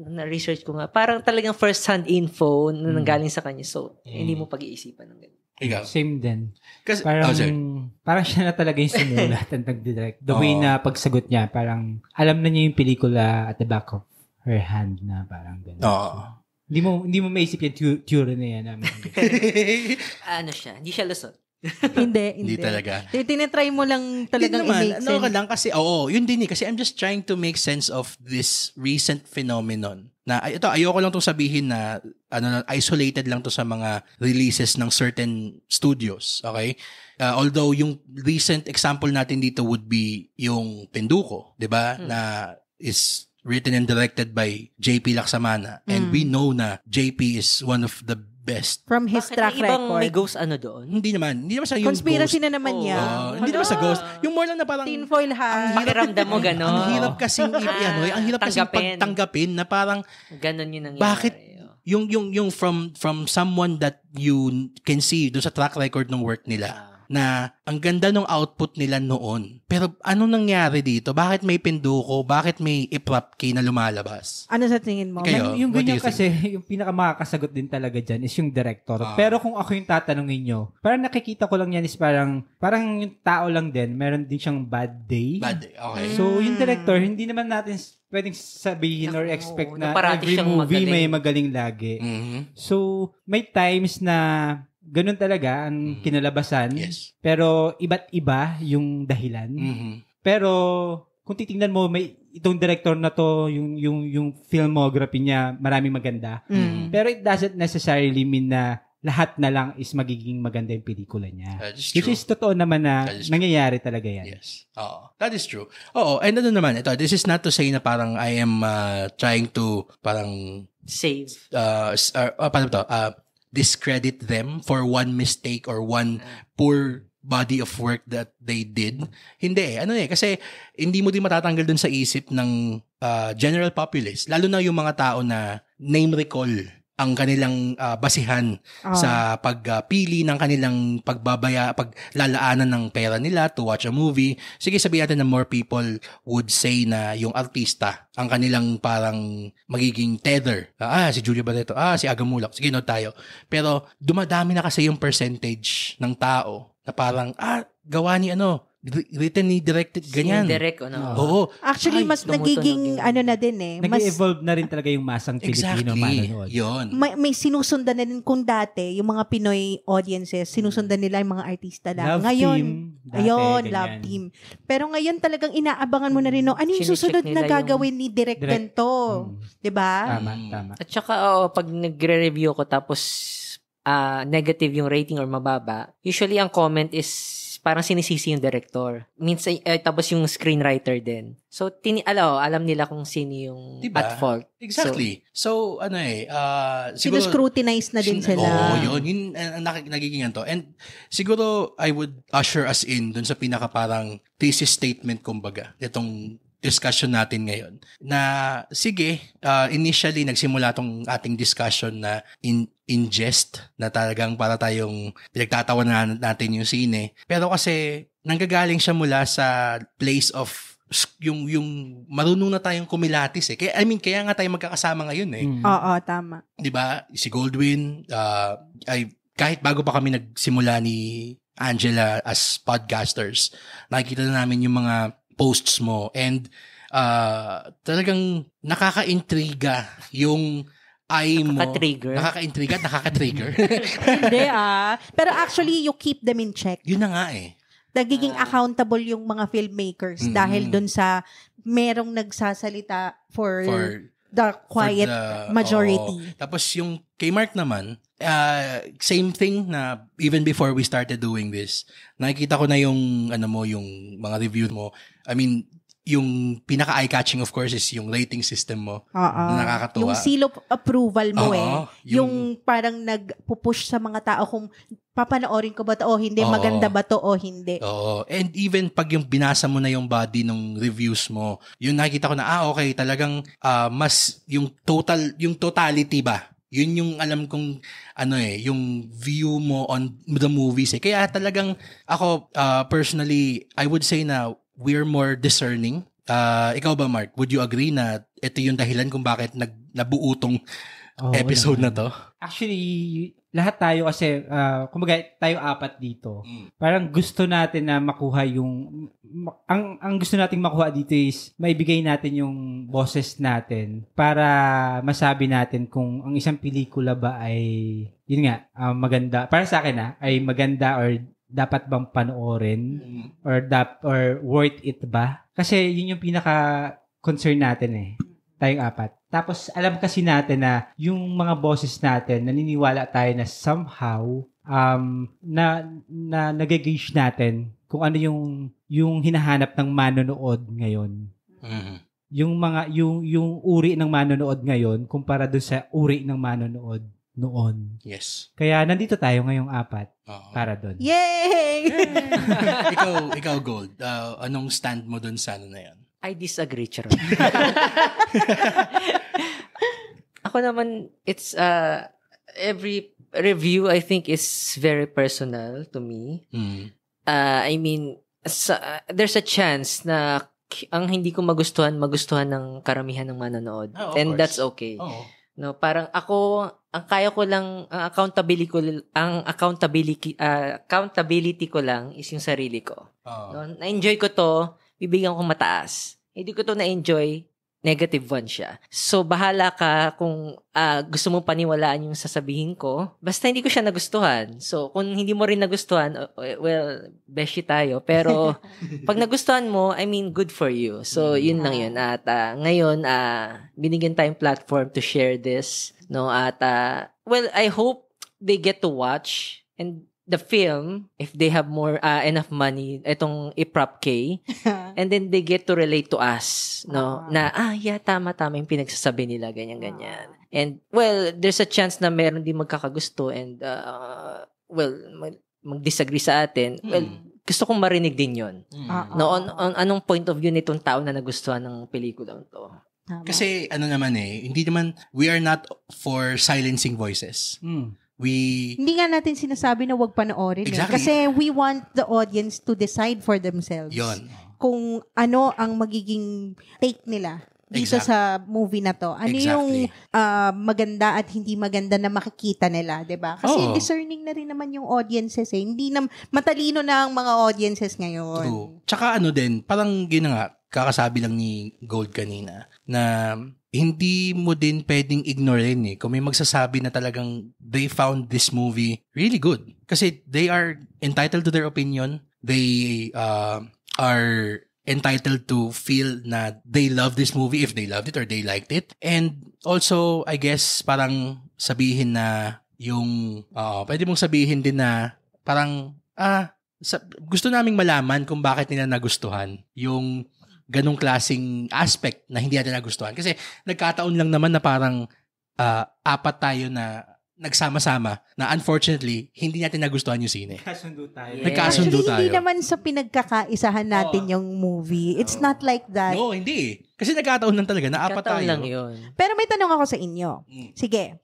Na-research ko nga. Parang talagang first-hand info na nanggaling sa kanya. So, hindi mo pag-iisipan ng ganon. Ikaw. Same din. Kasi, parang siya na talaga yung sumulat at nag-direct. The way na pagsagot niya, parang alam na niya yung pelikula at the back of her hand na parang gano'n. So, hindi mo maisip yung theory na yan. Hindi siya lusot. Hindi talaga. Tinitry mo lang talagang i-make sense. Ka lang kasi, yun din kasi I'm just trying to make sense of this recent phenomenon. Na ito, ayoko lang itong sabihin na isolated lang to sa mga releases ng certain studios. Okay? Although yung recent example natin dito would be yung Pinduko, 'di ba? Na is written and directed by JP Laksamana. And we know na JP is one of the best. From his track record. May ghost doon? Hindi naman sa yung conspiracy ghost. na naman niya. Hindi naman sa ghost. Yung more lang na parang tinfoil hat. Pakiramdam mo gano'n. Ang hirap kasing ang hirap kasing pagtanggapin na parang gano'n yun nangyari. Bakit yung from someone that you can see doon sa track record ng work nila na ang ganda ng output nila noon. Pero ano nangyari dito? Bakit may pinduko? Bakit may iprapki na lumalabas? Ano sa tingin mo? Kayo, Yung what do ganyan you think? kasi, yung pinakamakakasagot din talaga dyan is yung director. Pero kung ako yung tatanungin nyo, parang nakikita ko lang yan is parang yung tao lang din, meron din siyang bad day. Bad day, okay. So, yung director, hindi naman natin pwedeng sabihin or expect na parati every siyang movie magaling. may magaling lagi. Mhm. So, may times na ganun talaga ang kinalabasan. Yes. Pero iba't iba yung dahilan. Mhm. Pero kung titingnan mo, may itong director na to, yung filmography niya, maraming maganda. Pero it doesn't necessarily mean na lahat na lang is magiging maganda yung pelikula niya. That is Which true. is totoo naman na That is true. nangyayari talaga yan. Yes. Oo. That is true. Oo. And ano naman, ito, this is not to say na parang I am trying to parang Save. paano to? Discredit them for one mistake or one poor body of work that they did. Hindi. Kasi hindi mo din matatanggal dun sa isip ng general populace. Lalo na yung mga tao na name recall ang kanilang basihan sa pagpili ng kanilang paglalaanan ng pera nila to watch a movie. Sige, sabihin natin na more people would say na yung artista ang kanilang parang magiging tether. Si Julia Barreto, si Agamulak. Sige, note tayo. Pero dumadami na kasi yung percentage ng tao na parang, gawa ni written ni directed, ganyan. Direct, Oo. Actually, mas nagiging na din eh. Mas Nag-evolve na rin talaga yung masang Pilipino manonood. Yun. may sinusundan na din kung dati, yung mga Pinoy audiences, sinusundan nila yung mga artista lang. Love Ngayon, Team, dati, ayun, ganyan. Love Team. Pero ngayon talagang inaabangan mo na rin, ano yung Chinecheck susunod na nila gagawin ni Direct ganito? Diba? Tama. At saka, pag nagre-review ko tapos negative yung rating or mababa, usually ang comment is parang sinisisi yung director. Minsan, tapos yung screenwriter din. So, alam nila kung sino yung Diba? at fault. Exactly. So, siguro, Sinuscrutinize na din sila. Oo, yun. Yun ang nagiging to. And siguro, I would usher us in dun sa pinaka parang thesis statement, kumbaga, itong discussion natin ngayon. Na, sige, initially, nagsimula tong ating discussion na in jest, na talagang para tayong pinagtatawanan natin yung sine. Pero kasi, nanggagaling siya mula sa place of yung marunong na tayong kumilatis eh. Kaya nga tayo magkakasama ngayon eh. Oo, tama. 'Di ba? Si Goldwyn, kahit bago pa kami nagsimula ni Angela as podcasters, nakikita na namin yung mga posts mo and talagang nakaka-intriga yung ay mo. Nakaka-intriga at nakaka-trigger. Hindi Pero actually, you keep them in check. Yun na nga eh. Nagiging accountable yung mga filmmakers dahil dun sa merong nagsasalita for the quiet majority. Tapos yung kay Mark naman, same thing na even before we started doing this, nakikita ko na yung yung mga review mo. I mean, yung pinaka eye-catching of course is yung rating system mo. Na nakakatuwa. Yung seal of approval mo yung parang nagpupush sa mga tao kung papanoorin ko ba to o hindi, maganda ba to o hindi. Oo. And even pag yung binasa mo na yung body ng reviews mo, yun nakikita ko na, okay, talagang mas yung totality ba? Yun yung alam kong yung view mo on the movies eh. Kaya talagang ako personally, I would say na we're more discerning. Ikaw ba, Mark? Would you agree na ito yung dahilan kung bakit nabuo tong episode na to? Actually, lahat tayo kasi, kumbaga tayo apat dito. Parang gusto natin na makuha yung, ang gusto nating makuha dito is maibigay natin yung boses natin para masabi natin kung ang isang pelikula ba ay, yun nga, maganda. Para sa akin ay maganda or dapat bang panoorin or worth it ba? Kasi yun yung pinaka-concern natin eh. Tayong apat. Tapos alam kasi natin na yung mga boses natin, naniniwala tayo na somehow na nagagauge natin kung ano yung hinahanap ng manonood ngayon. Yung uri ng manonood ngayon kumpara doon sa uri ng manonood noon. Yes. Kaya nandito tayo ngayong apat para doon. Yay! ikaw Gold, anong stand mo doon sa na yan? I disagree, Charon. Ako naman, it's every review, I think, is very personal to me. I mean, there's a chance na ang hindi ko magustuhan ng karamihan ng manonood. And course. That's okay. No, parang ako, ang kaya ko lang, ang accountability ko lang is yung sarili ko. No, na-enjoy ko to, bibigyan ko mataas. Hindi ko to na-enjoy, -1 siya. So, bahala ka kung gusto mo paniwalaan yung sasabihin ko. Basta hindi ko siya nagustuhan. So, kung hindi mo rin nagustuhan, well, beshi tayo. Pero, pag nagustuhan mo, I mean, good for you. So, yun lang yun. At ngayon, binigyan tayong platform to share this. No? At, well, I hope they get to watch and the film, if they have more enough money, itong i-prop K, and then they get to relate to us, no? Na, yeah, tama yung pinagsasabi nila, ganyan. And, well, there's a chance na meron din magkakagusto and, well, mag-disagree sa atin. Well, gusto kong marinig din yun. No, on anong point of view nitong tao na nagustuhan ng pelikulang to? Kasi, hindi naman, we are not for silencing voices. Hindi nga natin sinasabi na wag panoorin. Exactly. Kasi we want the audience to decide for themselves. Yun. Kung ano ang magiging take nila dito sa movie na to. Ano yung maganda at hindi maganda na makikita nila, 'di ba? Kasi discerning na rin naman yung audiences eh. Hindi na matalino na ang mga audiences ngayon. True. Tsaka nga, parang kakasabi lang ni Gold kanina na hindi mo din pwedeng ignorein eh. Kung may magsasabi na talagang they found this movie really good. Kasi they are entitled to their opinion. They are entitled to feel na they love this movie if they loved it or they liked it. And also, I guess, parang sabihin na yung, pwede mong sabihin din na parang, gusto naming malaman kung bakit nila nagustuhan yung ganong klaseng aspect na hindi natin nagustuhan. Kasi nagkataon lang naman na parang 4 tayo na nagsama-sama na unfortunately, hindi natin nagustuhan yung sine. Nagkasundo tayo. Nagkasundo tayo. Hindi naman sa pinagkakaisahan natin yung movie. It's not like that. No, hindi. Kasi nagkataon lang talaga na 4 tayo. lang yun. Pero may tanong ako sa inyo. Sige,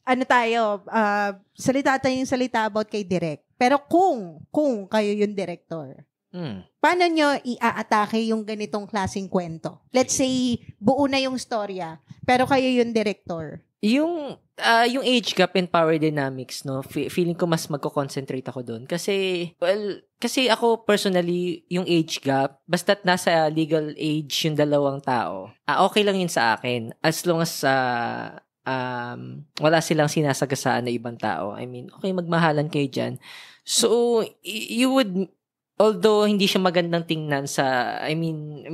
salita about kay Direk. Pero kung kayo yung director, paano nyo i-aatake yung ganitong klaseng kwento? Let's say, buo na yung storya, pero kayo yung director. Yung age gap and power dynamics, no, feeling ko mas magko-concentrate ako doon. Kasi ako personally, yung age gap, basta't nasa legal age yung dalawang tao, okay lang yun sa akin. As long as wala silang sinasagasaan na ibang tao. I mean, okay, magmahalan kayo dyan. So, you would... Although hindi siya magandang tingnan sa I mean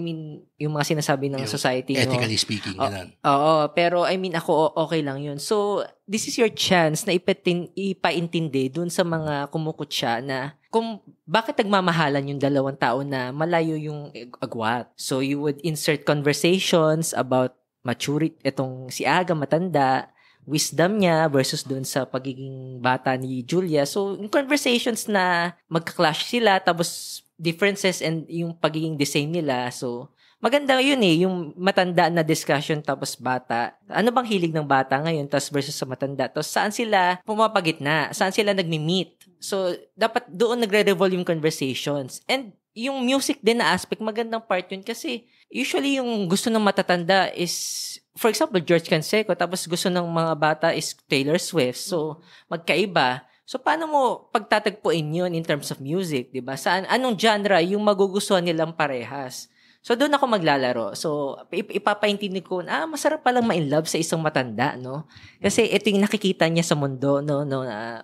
yung mga sinasabi ng society ethically speaking ganun. Oo, pero I mean ako okay lang 'yun. So this is your chance na ipaintindi dun sa mga kumukutya na kung bakit nagmamahalan yung dalawang tao na malayo yung agwat. So you would insert conversations about maturity, etong si Aga matanda, wisdom niya versus dun sa pagiging bata ni Julia. So, yung conversations na magka-clash sila, tapos differences and yung pagiging the same nila. So, maganda yun eh, yung matanda na discussion tapos bata. Ano bang hilig ng bata ngayon tapos versus sa matanda? Tapos saan sila pumapagitna? Saan sila nagmi-meet? So, dapat doon nagre-revolve yung conversations. And yung music din na aspect, magandang part yun kasi usually yung gusto ng matatanda is for example, George Canseco, tapos gusto ng mga bata is Taylor Swift. So, magkaiba. So, paano mo pagtatagpuin yun in terms of music, di ba? Anong genre yung magugustuhan nilang parehas? So, doon ako maglalaro. So, ipapaintindi ko, masarap palang ma-in-love sa isang matanda, no? Kasi ito yung nakikita niya sa mundo, no?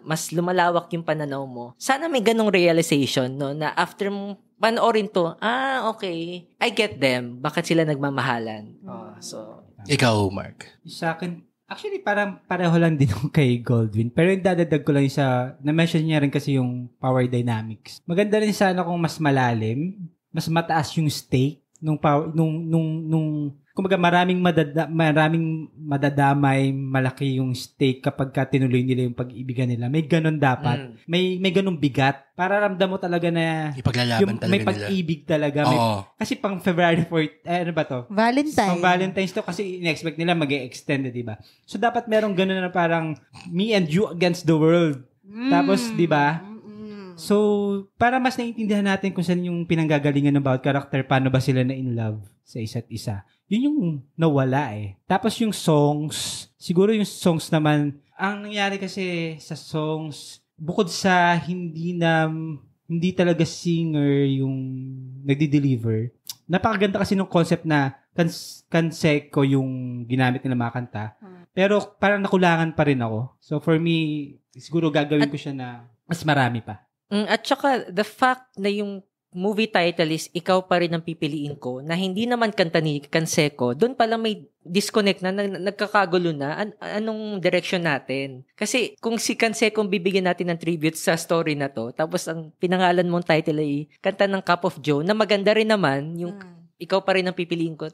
Mas lumalawak yung pananaw mo. Sana may ganong realization, no? Na after mong panoorin to, okay, I get them. Bakit sila nagmamahalan? Ikaw, Mark. Sa akin, actually, parang pareho lang din yung kay Goldwyn. Pero yung dadadag ko lang na-mention niya rin kasi yung power dynamics. Maganda rin sana kung mas malalim, mas mataas yung stake nung kumbaga maraming madadamay, malaki yung stake kapag tinuloy nila yung pag-ibigan nila. May ganun dapat. May ganung bigat. Para ramdam mo talaga na ipaglalaban talaga may pag-ibig talaga. Kasi pang February 4th, ano ba to? Valentine's. Pang Valentine's to kasi in-expect nila mag-e-extend, di ba? So dapat merong ganun na parang me and you against the world. Tapos, di ba? So, para mas naiintindihan natin kung saan yung pinanggagalingan ng bawat karakter, paano ba sila na in love sa isa't isa. Yun yung nawala eh. Tapos yung songs, siguro yung songs naman, ang nangyari kasi sa songs, bukod sa hindi talaga singer yung nagdi-deliver, napakaganda kasi ng concept na kanseko yung ginamit nila mga kanta. Pero parang nakulangan pa rin ako. So for me, siguro gagawin ko siya na mas marami pa. At saka, the fact na yung movie title is Ikaw Pa Rin Ang Pipiliin Ko, na hindi naman kanta ni Canseco, doon pala may disconnect na, nagkakagulo na, anong direction natin. Kasi kung si Canseco bibigyan natin ng tribute sa story na to, tapos ang pinangalan mong title ay Kanta ng Cup of Joe, na maganda rin naman, yung Ikaw Pa Rin Ang Pipiliin Ko.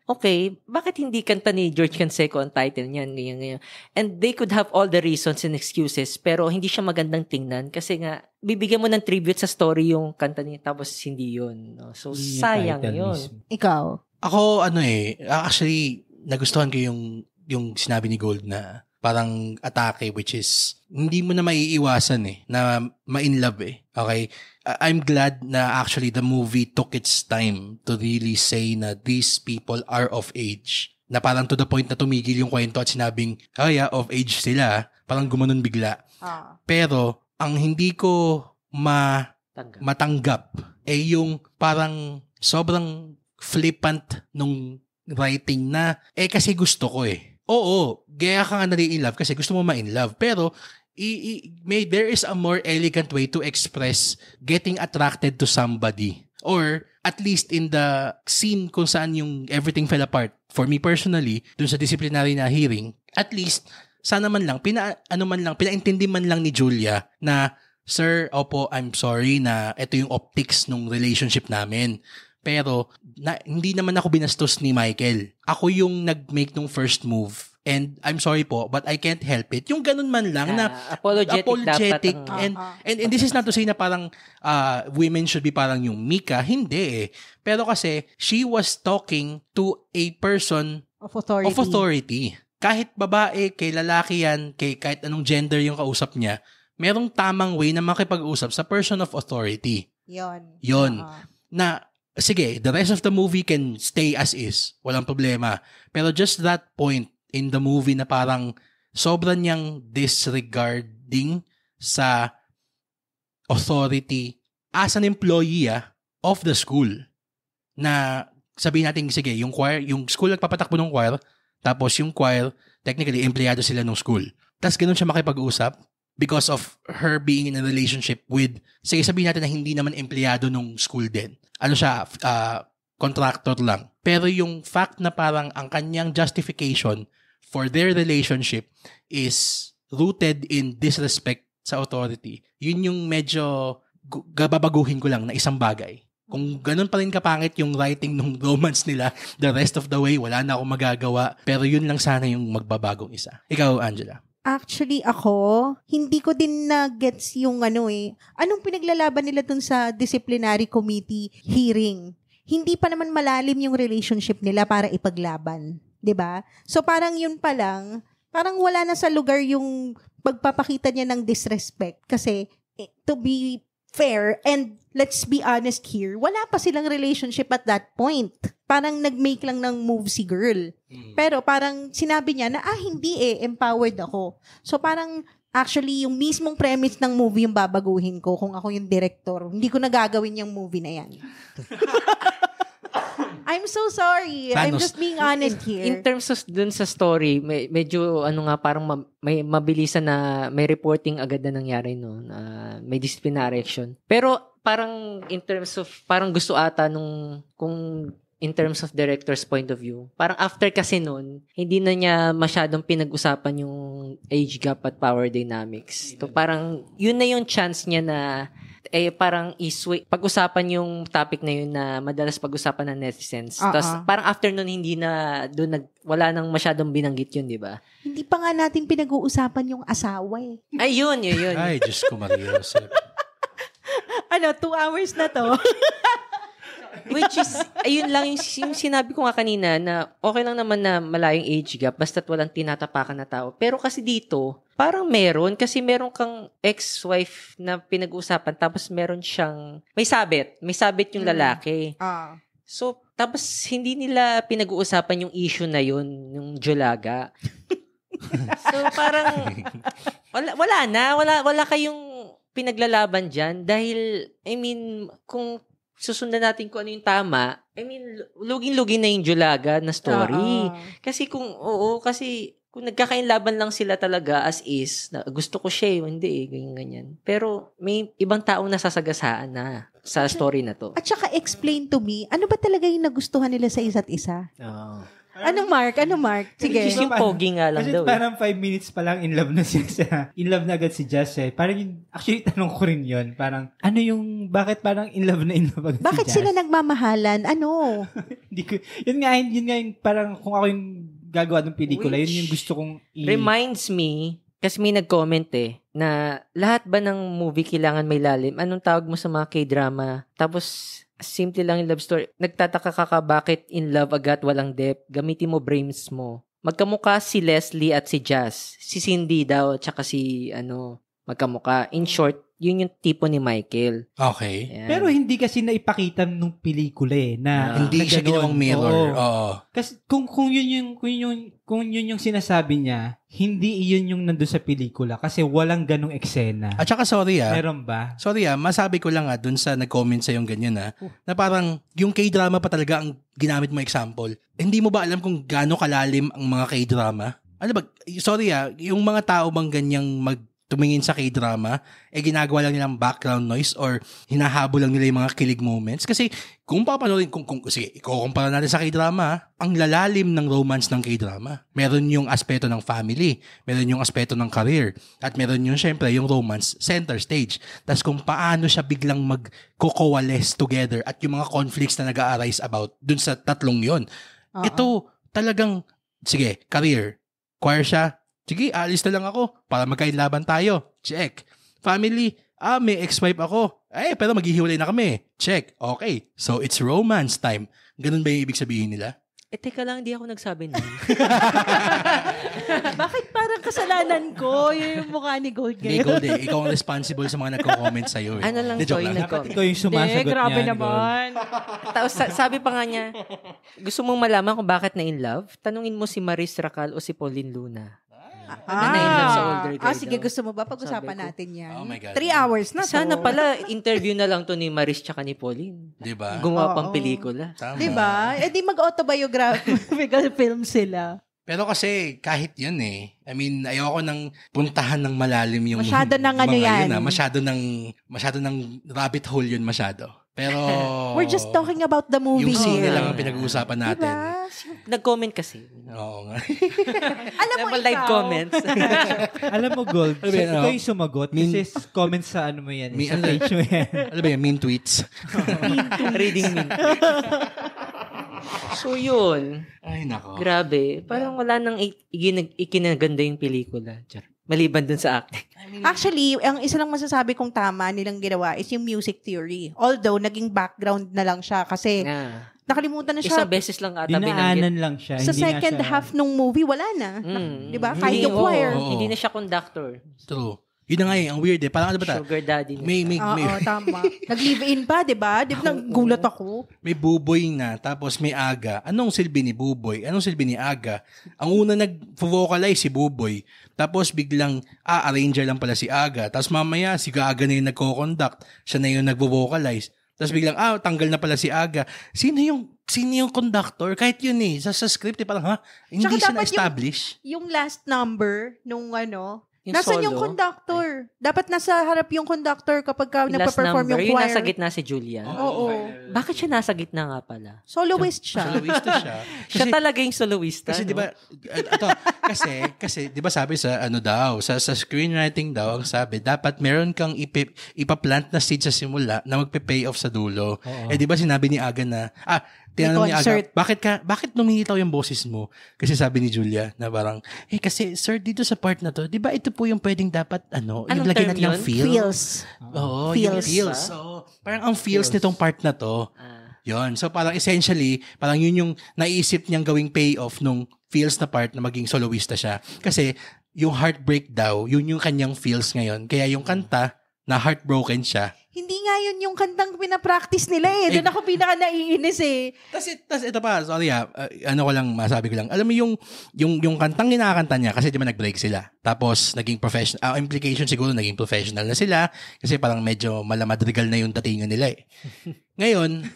Okay, bakit hindi kanta ni George Canseco ang title niyan? Ganyan. And they could have all the reasons and excuses, pero hindi siya magandang tingnan kasi nga, bibigyan mo ng tribute sa story yung kanta niya, tapos hindi yun. No? So, sayang yun. Ikaw? Ako, actually, nagustuhan ko yung sinabi ni Gold na parang atake, which is hindi mo na maiiwasan na ma-in love Okay? I'm glad na actually the movie took its time to really say na these people are of age. Na parang to the point na tumigil yung kwento at sinabing, of age sila. Parang gumanon bigla. Pero, ang hindi ko matanggap yung parang sobrang flippant nung writing na, kasi gusto ko Oo, gaya ka nga nali-in love kasi gusto mo ma-in love. Pero, there is a more elegant way to express getting attracted to somebody. Or, at least in the scene kung saan yung everything fell apart. For me personally, dun sa disciplinary na hearing, at least, sana man lang, pinaintindi man lang ni Julia na, Sir, opo, I'm sorry na ito yung optics nung relationship namin. Pero, hindi naman ako binastos ni Michael. Ako yung nag-make nung first move. And I'm sorry po, but I can't help it. Yung ganun man lang na apologetic. And this is not to say na parang women should be parang yung Mika. Hindi Pero kasi, she was talking to a person of authority. Kahit babae, kay lalaki yan, kahit anong gender yung kausap niya, merong tamang way na makipag-usap sa person of authority. Yon. Na, sige, the rest of the movie can stay as is. Walang problema. Pero just that point in the movie na parang sobrang niyang disregarding sa authority as an employee of the school. Na sabihin natin, sige, yung choir, yung school nagpapatakbo ng choir, tapos yung choir, technically, empleyado sila ng school. Tapos ganun siya makipag-usap because of her being in a relationship with, sige, sabihin natin na hindi naman empleyado ng school din. Siya, contractor lang. Pero yung fact na parang ang kanyang justification for their relationship is rooted in disrespect sa authority. Yun yung medyo babaguhin ko lang na isang bagay. Kung ganun pa rin kapangit yung writing ng romance nila, the rest of the way, wala na akong magagawa. Pero yun lang sana yung magbabagong isa. Ikaw, Angela? Actually, ako, hindi ko din na-gets yung anong pinaglalaban nila dun sa disciplinary committee hearing. Hindi pa naman malalim yung relationship nila para ipaglaban. 'Di ba? So parang yun pa lang, parang wala na sa lugar yung pagpapakita niya ng disrespect kasi to be fair and let's be honest here, wala pa silang relationship at that point. Parang nag-make lang ng move si girl. Pero parang sinabi niya na hindi empowered ako. So parang actually yung mismong premise ng movie yung babaguhin ko kung ako yung director. Hindi ko nagagawin yung movie na yan. I'm so sorry. Thanos. I'm just being honest here. In terms of dun sa story, medyo parang may mabilisan na may reporting agad na nangyari may disciplinary action. Pero parang in terms of parang gusto ata kung in terms of director's point of view, parang after kasi nun, hindi na niya masyadong pinag-usapan yung age gap at power dynamics. So parang yun na yung chance niya na parang pag-usapan yung topic na yun na madalas pag-usapan ng netizens. Tapos parang after nun, hindi na wala nang masyadong binanggit yun, di ba? Hindi pa nga natin pinag-uusapan yung asawa Ay, yun. Ay, Diyos ko, Maria Josep. 2 hours na to. Which is, ayun lang yung sinabi ko nga kanina na okay lang naman na malayong age gap basta't walang tinatapakan na tao. Pero kasi dito, Parang meron kasi meron kang ex-wife na pinag-uusapan tapos meron siyang may sabit yung lalaki. So tapos hindi nila pinag-uusapan yung issue na yun, yung Julaga. So parang wala kayong pinaglalaban diyan dahil kung susundan natin kung ano yung tama, luging-lugin na yung Julaga na story. Kasi kung nagkakainlaban lang sila talaga as is, na gusto ko siya, hindi ganyan. Pero may ibang taong nasasagasaan na sa story na to. At saka explain to me, ano ba talaga yung nagustuhan nila sa isa't isa? Ano Mark? Sige. Just yung pogi nga lang kasi daw. Parang 5 minutes pa lang in love na siya. In love na agad si Jazz Parang actually tanong ko rin yun. Parang bakit parang in love agad bakit si Jazz? Sila nagmamahalan? Ano? Yun nga yung parang kung ako yung gagawa ng pelikula, yun yung gusto kong reminds me, kasi may nag-comment na lahat ba ng movie kailangan may lalim? Anong tawag mo sa mga K-drama? Tapos, simple lang yung love story. Nagtataka ka bakit in love agad walang depth? Gamitin mo brains mo. Magkamukha si Leslie at si Jazz. Si Cindy daw, tsaka si magkamukha. In short, yun yung tipo ni Michael. Okay. Yan. Pero hindi kasi naipakita nung pelikula na hindi siya ginawang mirror. Oo. Kasi kung yun yung sinasabi niya, hindi iyon yung nandun sa pelikula kasi walang ganong eksena. At saka sorry meron ba? Sorry masabi ko lang dun sa nag-comment sa yung ganyan na parang yung K-drama pa talaga ang ginamit mo example. Hindi mo ba alam kung gaano kalalim ang mga K-drama? Ano ba? Sorry yung mga tao bang ganyang tumingin sa K-drama, ginagawa lang nilang background noise or hinahabol lang nila yung mga kilig moments. Kasi kung papanorin, sige, ikukumpara natin sa K-drama, ang lalalim ng romance ng K-drama. Meron yung aspeto ng family, meron yung aspeto ng career, at meron yung, syempre, yung romance center stage. Tapos kung paano siya biglang mag-coalesce together at yung mga conflicts na nag-a-arise about dun sa tatlong yon. Ito, talagang, sige, career, choir siya, sige, alis na lang ako para magkainlaban tayo. Check. Family, may ex-wife ako. Pero maghihiwalay na kami. Check. Okay. So, it's romance time. Ganun ba yung ibig sabihin nila? Teka lang, di ako nagsabi nun. Bakit parang kasalanan ko? Yung mukha ni Gold ngayon. Gold ikaw ang responsible sa mga nagko-comment sa'yo. Ano lang to yung nag-comment? Ikaw yung sumasagot niya. Grabe naman. Tapos sabi pa nga niya, gusto mong malaman kung bakit na in love? Tanungin mo si Maris Racal o si Pauline Luna. Sa older guy sige, daw. gusto mo ba? Pag-usapan natin yan. Oh my God. 3 hours na to. Sana pala, interview na lang to ni Maris tsaka ni Pauline. Diba? Gumawa pang pelikula. Tama. Diba? Di mag-autobiographical film sila. Pero kasi, kahit yun ayoko nang puntahan ng malalim yung masyado ng yan. Masyado ng rabbit hole yun masyado. Pero we're just talking about the movie. Yung scene lang ang pinag-uusapan natin. Diba? Nag-comment kasi. Oo nga. Alam mo live comments. Alam mo, Gold, ikaw yung sumagot kasi comments sa mo yan. Sa page mo yan. Ano ba yan? Mean tweets? Reading mean. So, yun. Ay, nako. Grabe. Parang wala nang ikinaganda yung pelikula. Maliban dun sa acting. Actually, ang isa lang masasabi kong tama nilang ginawa is yung music theory. Although, naging background na lang siya kasi nakalimutan na siya. Isang beses lang ata dinaanan lang siya. Sa second half nung movie, wala na. Diba? Kahit yung choir. Hindi na siya conductor. True. Yun na nga ang weird Parang ano ba ta? Sugar daddy. Oo, tama. Nag-live-in pa, diba? Di ba nagulat ako? May buboy na, tapos may aga. Anong silbi ni buboy? Anong silbi ni aga? Ang una nag-vocalize si buboy. Tapos biglang, arranger lang pala si aga. Tapos mamaya, si aga na yung nagko-conduct. Siya na yung nag-vocalize. Tapos biglang, tanggal na pala si aga. Sino yung conductor? Kahit yun sa script, parang, hindi siya na-establish. Yung last number, nung solo? Nasaan yung conductor? Dapat nasa harap yung conductor kapag nagpa-perform yung choir. Yung nasa gitna si Julia. Oo. Bakit siya nasa gitna nga pala? Soloist siya. Soloista siya. Siya talaga yung soloista. Kasi 'di ba kasi 'di ba sabi sa sa screenwriting daw ang sabi dapat meron kang ipaplant na seed sa simula na magpe-pay off sa dulo. Di ba sinabi ni Aga na tinanong ni Aga, bakit lumilitaw yung boses mo? Kasi sabi ni Julia na parang, kasi sir, dito sa part na to, di ba ito po yung pwedeng dapat, yung lagyan natin yung feel? Feels. Oo, yung feels. So, parang ang feels nitong part na to, yun. So, parang essentially, parang yun yung naisip niyang gawing payoff nung feels na part na maging soloista siya. Kasi, yung heartbreak daw, yun yung kanyang feels ngayon. Kaya yung kanta, na heartbroken siya. Hindi nga yun yung kantang pinapractice nila eh. Doon ako pinaka naiinis eh. Tas ito pa, sorry masabi ko lang. Alam mo yung kantang kinakanta niya, kasi di ba nag-break sila. Tapos, naging professional, implication siguro, naging professional na sila. Kasi parang medyo malamadrigal na yung datingan nila eh. Ngayon,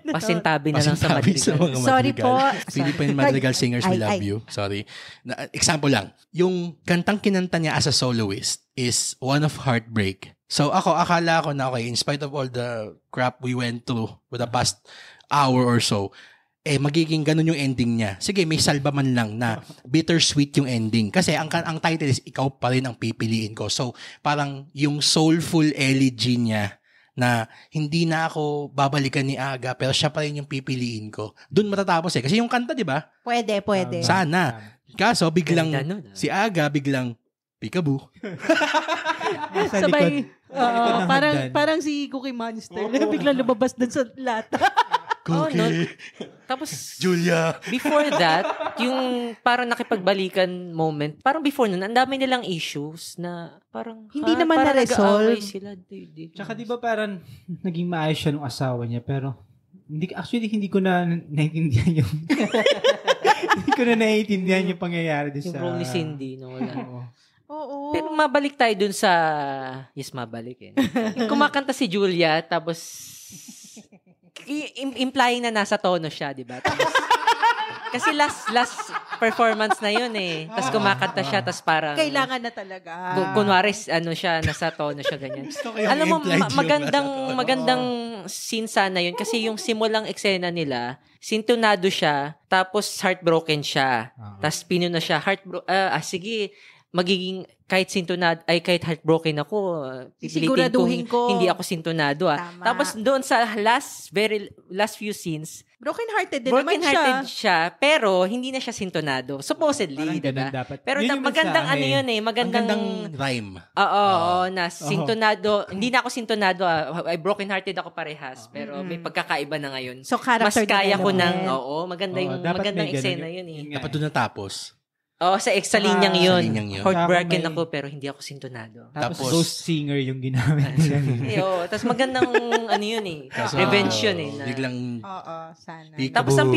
pasintabi na lang sa madrigal. Sorry po. Philippine Madrigal Singers, we love you. Sorry. Example lang. Yung kantang kinanta niya as a soloist is one of heartbreak. So akala ko na okay, in spite of all the crap we went through for the past hour or so, magiging ganun yung ending niya. Sige, may salba man lang na bittersweet yung ending. Kasi ang title is Ikaw Pa Rin Ang Pipiliin Ko. So parang yung soulful elegy niya na hindi na ako babalikan ni Aga pero siya pa rin yung pipiliin ko. Doon matatapos Kasi yung kanta, di ba? Pwede. Sana. Kaso biglang si Aga biglang peekaboo. Sabay, parang si Cookie Monster. Biglang lumabas dun sa lata. Cookie. Oh, no. Tapos, Julia. Before that, yung parang nakipagbalikan moment, parang before nun, ang dami nilang issues na parang, hindi naman parang na-resolve. nag-aaway sila. Tsaka di ba parang naging maayos siya nung asawa niya, pero hindi ko na naiintindihan yung hindi ko na naiintindihan yung pangyayari din sa... Yung role ni Cindy, no? Wala. Oo. Pero mabalik tayo dun sa... Yes, mabalik Yung kumakanta si Julia, tapos implying na nasa tono siya, di ba? Kasi last performance na yun Tapos kumakanta siya, tapos parang... Kailangan na talaga. Kunwari, siya, nasa tono siya, ganyan. Alam mo, magandang scene sana yun. Kasi yung simulang eksena nila, sintonado siya, tapos heartbroken siya. Tapos pinuna siya, sige, magiging kahit heartbroken ako, pipilitin ko hindi ako sintonado. Tapos doon sa last few scenes, broken-hearted siya, pero hindi na siya sintonado. Supposedly, diba? Pero magandang magandang rhyme. Oo, na sintonado. Hindi na ako sintonado. Ay broken-hearted ako parehas, pero may pagkakaiba na ngayon. So character mas kaya ko magandang eksena yun Dapat doon natapos. Sa linyang yun. Heartbroken ako pero hindi ako sintonado. Tapos ghost singer yung ginamit nila. Tapos magandang revenge yun Biglang sana. Tapos ang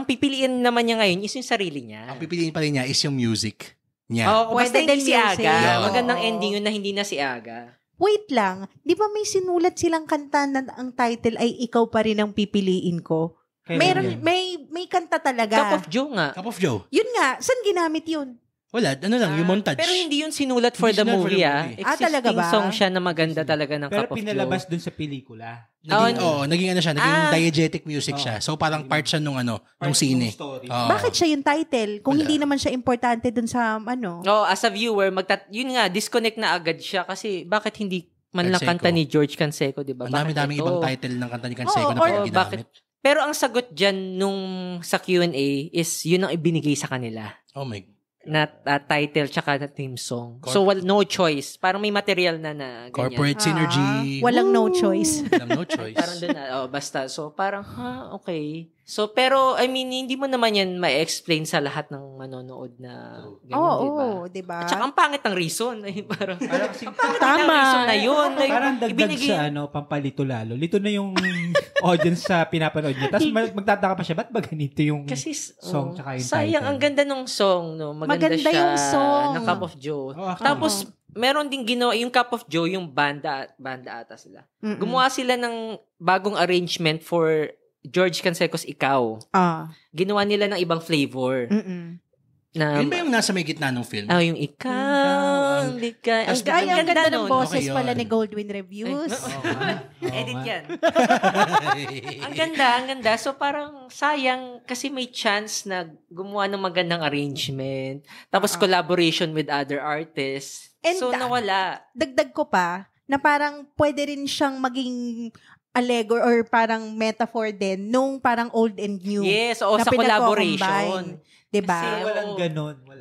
pipiliin naman niya ngayon is yung sarili niya. Ang pipiliin pa rin niya is yung music niya. Basta hindi si Aga. Magandang ending yun na hindi na si Aga. Wait lang, di ba may sinulat silang kanta na ang title ay Ikaw Pa Rin Ang Pipiliin Ko? May kanta talaga. Cup of Joe nga. Cup of Joe. Yun nga, saan ginamit yun? Wala, yung montage. Pero hindi yun sinulat for the movie. Talaga ba? Existing song siya na maganda talaga ng Cup of Joe. Pero pinalabas dun sa pelikula. Naging diegetic music siya. So parang part siya nung sine. Bakit siya yung title? Kung hindi naman siya importante dun sa as a viewer, yun nga, disconnect na agad siya kasi bakit hindi man lang kanta ni George Canseco, di ba? Ang dami-daming ibang title ng kanta ni Canseco na parang ginamit. Pero ang sagot dyan sa Q&A is yun ang ibinigay sa kanila. Oh my God. Na title tsaka na theme song. So, no choice. Parang may material na ganyan. Corporate synergy. Walang no choice. Walang no choice. Parang doon basta. So, parang, okay. So, pero, hindi mo naman yan ma-explain sa lahat ng manonood na ganyan, diba? Diba? At saka, ang pangit ng reason. Parang tama. Reason na yun. Parang dagdag sa pampalito lalo. Lito na yung audience sa pinapanood niya. Tapos magtataka pa siya, ba't ba ganito yung song tsaka yung sayang, title? ang ganda ng song. No? Maganda siya, yung song. ng Cup of Joe. Tapos, meron din ginawa, yung Cup of Joe, yung banda ata sila. Gumawa sila ng bagong arrangement for George Canseco's Ikaw. Ginawa nila ng ibang flavor. Yun ba yung nasa may gitna ng film? Yung Ikaw, ang ligay. Ang ganda ng boses pala ni Goldwyn Reviews. Edit yan. Ang ganda. So parang sayang kasi may chance na gumawa ng magandang arrangement. Tapos collaboration with other artists. So nawala. Dagdag ko pa na parang pwede rin siyang maging allegor or parang metaphor din nung parang old and new. Yes, sa collaboration. Diba? Kasi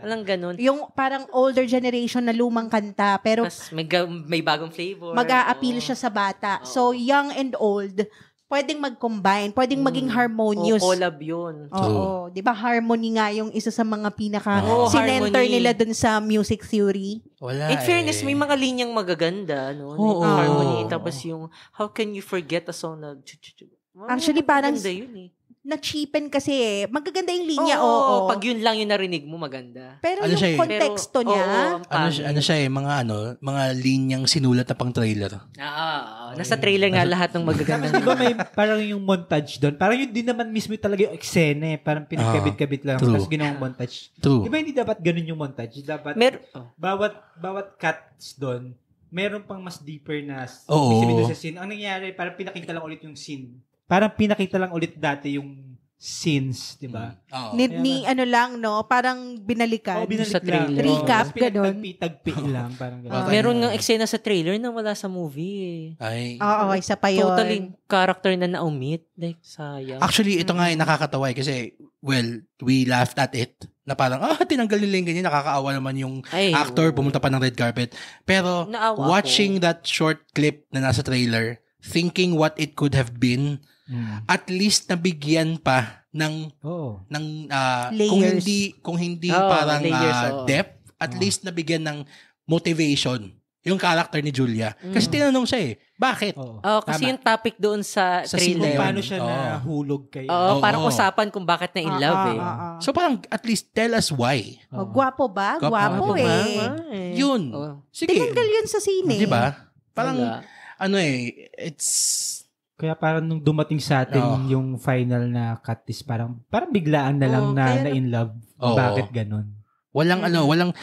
walang ganun. Yung parang older generation na lumang kanta, pero may bagong flavor. Mag-a-appeal siya sa bata. So, young and old, pwedeng mag-combine, pwedeng maging harmonious. Collab yun. Oo. Di ba harmony nga yung isa sa mga sinenter harmony nila dun sa music theory? Wala In fairness, may mga linyang magaganda, no? Harmony, tapos yung, how can you forget a song na... Actually, parang yun, na-cheapen kasi magaganda yung linya, pag yun lang yung narinig mo, maganda. Pero yung konteksto niya, mga linyang sinulat na pang trailer. Nasa trailer nga lahat ng magaganda. Di ba may parang yung montage doon? Parang yun din naman mismo talaga yung eksena parang pinagkabit-kabit lang. Tapos ginawang montage. True. Di ba hindi dapat ganun yung montage? Dapat bawat cuts doon, meron pang mas deeper na ibig sa scene. Ang nangyayari, parang pinakita lang ulit yung scene. Parang pinakita lang ulit dati yung scenes, di ba? parang binalikan. Binalik sa trailer. Recap, ganun. Tagpi lang, parang ganun. Meron nga eksena sa trailer na wala sa movie. Oo, isa pa yun. Totally character na na-omit. Like, sayang. Actually, ito nga nakakatawa kasi, we laughed at it. Na parang, tinanggal nila yung ganyan, nakakaawa naman yung actor, pumunta pa ng red carpet. Pero, watching that short clip na nasa trailer, thinking what it could have been, at least nabigyan pa ng kung hindi parang depth, at least nabigyan ng motivation yung character ni Julia. Kasi tinanong siya bakit? Kasi yung topic doon sa trailer. Paano siya nahulog kayo. Parang usapan kung bakit na in love So parang at least tell us why. Gwapo ba? Gwapo Yun. Sige. Tinanggal yun sa sine. Diba? Parang it's... Kaya parang nung dumating sa atin yung final na cut is parang biglaan na lang na in love. Bakit ganun? Walang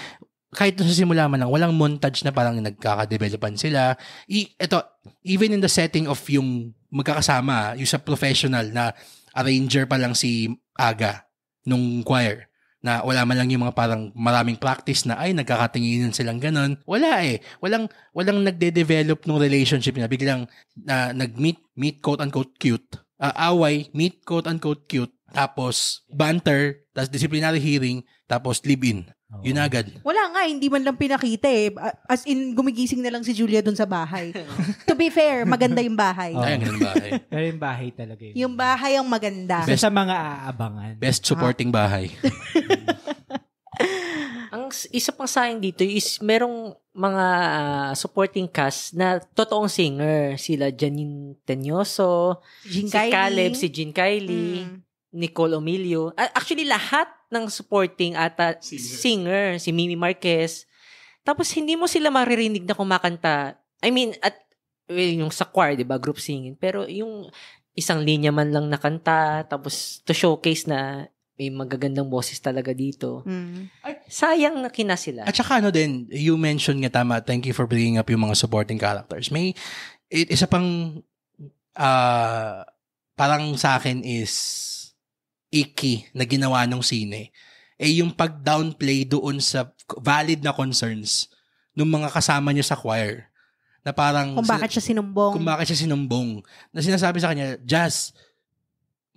kahit sa simula man lang, walang montage na parang nagkakadevelopan sila. Even in the setting of yung magkakasama, yung sa professional na arranger pa lang si Aga nung choir, na wala man lang yung mga parang maraming practice na nagkakatinginan silang ganun. Wala walang nagde-develop ng relationship na biglang nag-meet quote-unquote cute, away, meet quote-unquote cute, tapos banter, tapos disciplinary hearing, tapos live-in. Yun agad. Wala nga, hindi man lang pinakita As in, gumigising na lang si Julia dun sa bahay. To be fair, maganda yung bahay. Ang bahay. Pero yung bahay talaga yun. Yung bahay ang maganda. Best sa mga aabangan. Best supporting bahay. Ang isa pang sayang dito is merong mga supporting cast na totoong singer. Sila Janine Tenyoso, si Caleb, si Jean Kylie, Nicole Omilio. Actually, lahat ng supporting singer, si Mimi Marquez. Tapos, hindi mo sila maririnig na kumakanta. I mean, yung sa choir, diba, group singing. Pero yung isang linya man lang nakanta, tapos to showcase na may magagandang boses talaga dito. Sayang na kina sila. At saka din, you mentioned nga tama, thank you for bringing up yung mga supporting characters. May, isa pang, parang sa akin is, icky na ginawa ng sine yung pag-downplay doon sa valid na concerns ng mga kasama niya sa choir. Na parang... Kung bakit siya sinumbong. Na sinasabi sa kanya, Jazz,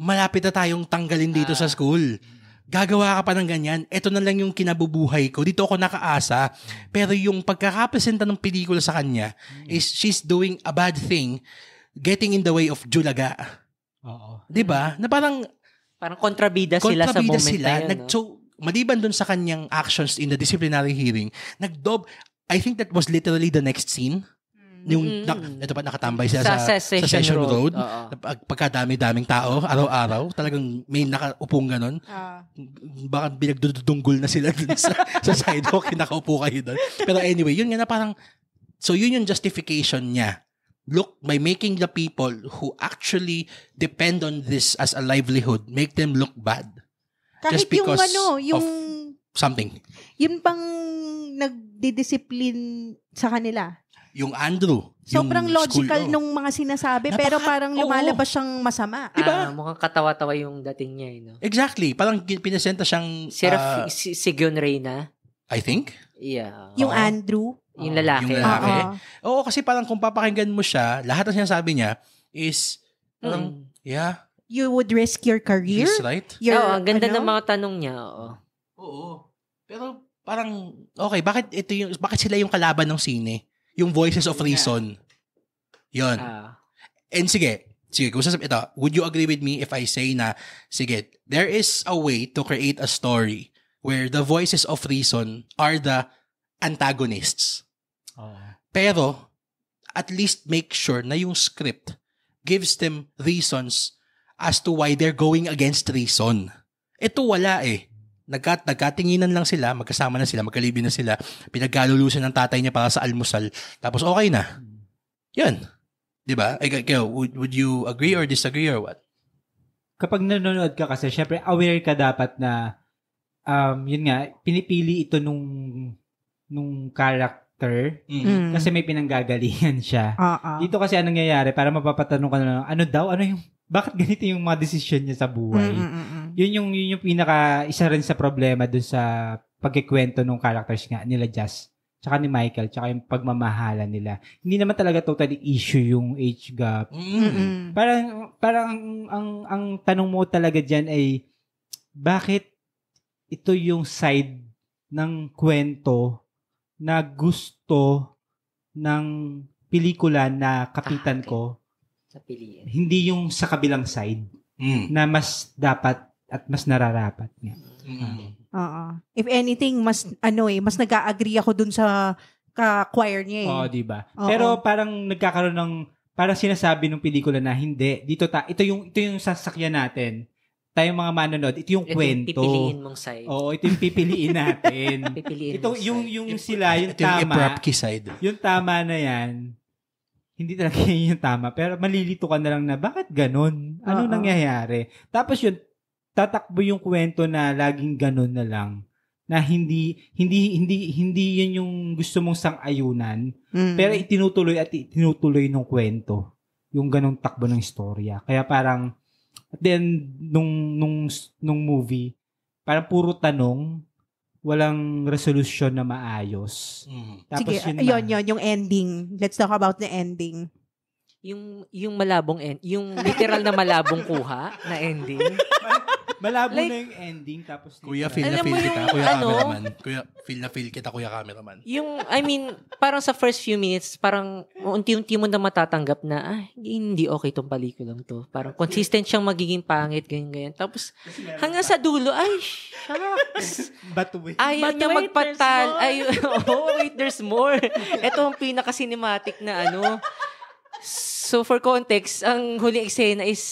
malapit na tayong tanggalin dito sa school. Gagawa ka pa ng ganyan. Ito na lang yung kinabubuhay ko. Dito ako nakaasa. Pero yung pagkakapresenta ng pelikula sa kanya is she's doing a bad thing getting in the way of Julaga. Diba? Na parang kontrabida sila sa moment na yun. So, maliban dun sa kanyang actions in the disciplinary hearing, I think that was literally the next scene. Yung, ito pa, nakatambay siya sa Session Road. Pagkadami-daming tao, araw-araw, talagang may nakaupong ganon. Baka binagdudunggol na sila dun sa sidewalk, nakaupo kayo dun. Pero anyway, yun nga na parang, so yun yung justification niya. Look, by making the people who actually depend on this as a livelihood, make them look bad. Kahit just because yung of something. Yun pang nagdidisiplin sa kanila. Yung Andrew. Sobrang yung logical nung mga sinasabi, pero parang lumalabas siyang masama. Diba? Mukhang katawa-tawa yung dating niya. No? Exactly. Parang pinesenta siyang... si Gion Reyna? I think. Yeah. Yung Andrew? Yung lalaki. Oo, kasi parang kung papakinggan mo siya, lahat ng sinasabi niya is, parang, you would risk your career? He's right. Ang ganda ng mga tanong niya. Oo. Pero parang, okay, bakit sila yung kalaban ng sine? Yung Voices of Reason. Yun. And sige, sige, ito, would you agree with me if I say na, sige, there is a way to create a story where the voices of reason are the antagonists. Pero, at least make sure na yung script gives them reasons as to why they're going against reason. Ito wala eh. Nagkatinginan lang sila, magkasama na sila, magkalibin na sila, pinagkalulusan ng tatay niya para sa almusal, tapos okay na. Yan. Diba? Would you agree or disagree or what? Kapag nanonood ka kasi, syempre aware ka dapat na, yun nga, pinipili ito nung character kasi may pinanggagalingan siya. Dito kasi anong nangyayari, para mapapatanong ka na, bakit ganito yung mga desisyon niya sa buhay? Yun yung isa rin sa problema dun sa pagkikwento ng characters nga nila Jazz, tsaka ni Michael, tsaka yung pagmamahalan nila. Hindi naman talaga totally issue yung age gap. Parang ang tanong mo talaga dyan ay, bakit ito yung side ng kwento na gusto ng pelikula na kapitan ko, hindi yung sa kabilang side na mas dapat at mas nararapat nga. If anything, mas nag-a-agree ako dun sa choir niya eh. Di ba? Pero parang nagkakaroon ng parang sinasabi ng pelikula na hindi, ito yung sasakyan natin. Tayong mga manonood, ito yung kwento. Ito yung pipiliin mong side. Ito yung pipiliin natin. Ito yung sila, yung tama. Yung tama na yan. Hindi talaga yun yung tama. Pero malilito ka na lang na, bakit ganun? Ano nangyayari? Tapos yun, tatakbo yung kwento na laging ganun na lang. Na hindi yun yung gusto mong sang-ayunan. Pero itinutuloy ng kwento. Yung ganung takbo ng istorya. Kaya parang, at then, nung movie, parang puro tanong, walang resolution na maayos. Tapos sige, yun, yung ending. Let's talk about the ending. Yung malabong yung literal na malabong kuha na ending. Malabo na yung ending, tapos Kuya, feel na feel kita, Kuya Cameraman. Kuya, feel na feel kita, Kuya Cameraman. Parang sa first few minutes, parang unti-unti mo na matatanggap na, hindi okay tong palikulang to. Parang consistent siyang magiging pangit, ganyan. Tapos, hanggang sa dulo, shucks. Ayaw niya magpatal. Wait, there's more. Ito ang pinaka-cinematic na So, for context, ang huling eksena is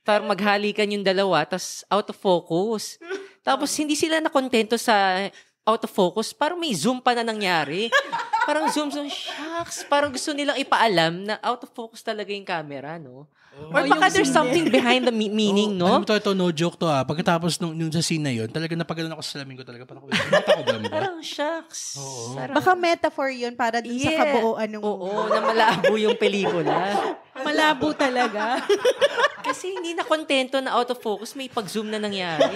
parang maghalikan yung dalawa, tapos out of focus. Tapos hindi sila nakontento sa out of focus, parang may zoom pa na nangyari. Parang zoom, shucks. Parang gusto nilang ipaalam na out of focus talaga yung camera, no? Or baka there's something behind the meaning, no? Ito, no joke to Pagkatapos nung sa scene na yun, talaga napagalan ako sa salamin ko talaga. Parang shucks. Baka metaphor yun para dun sa kabuuan ng na malabo yung pelikula. Malabo talaga. Kasi hindi na kontento na out of focus, may pag-zoom na nangyari.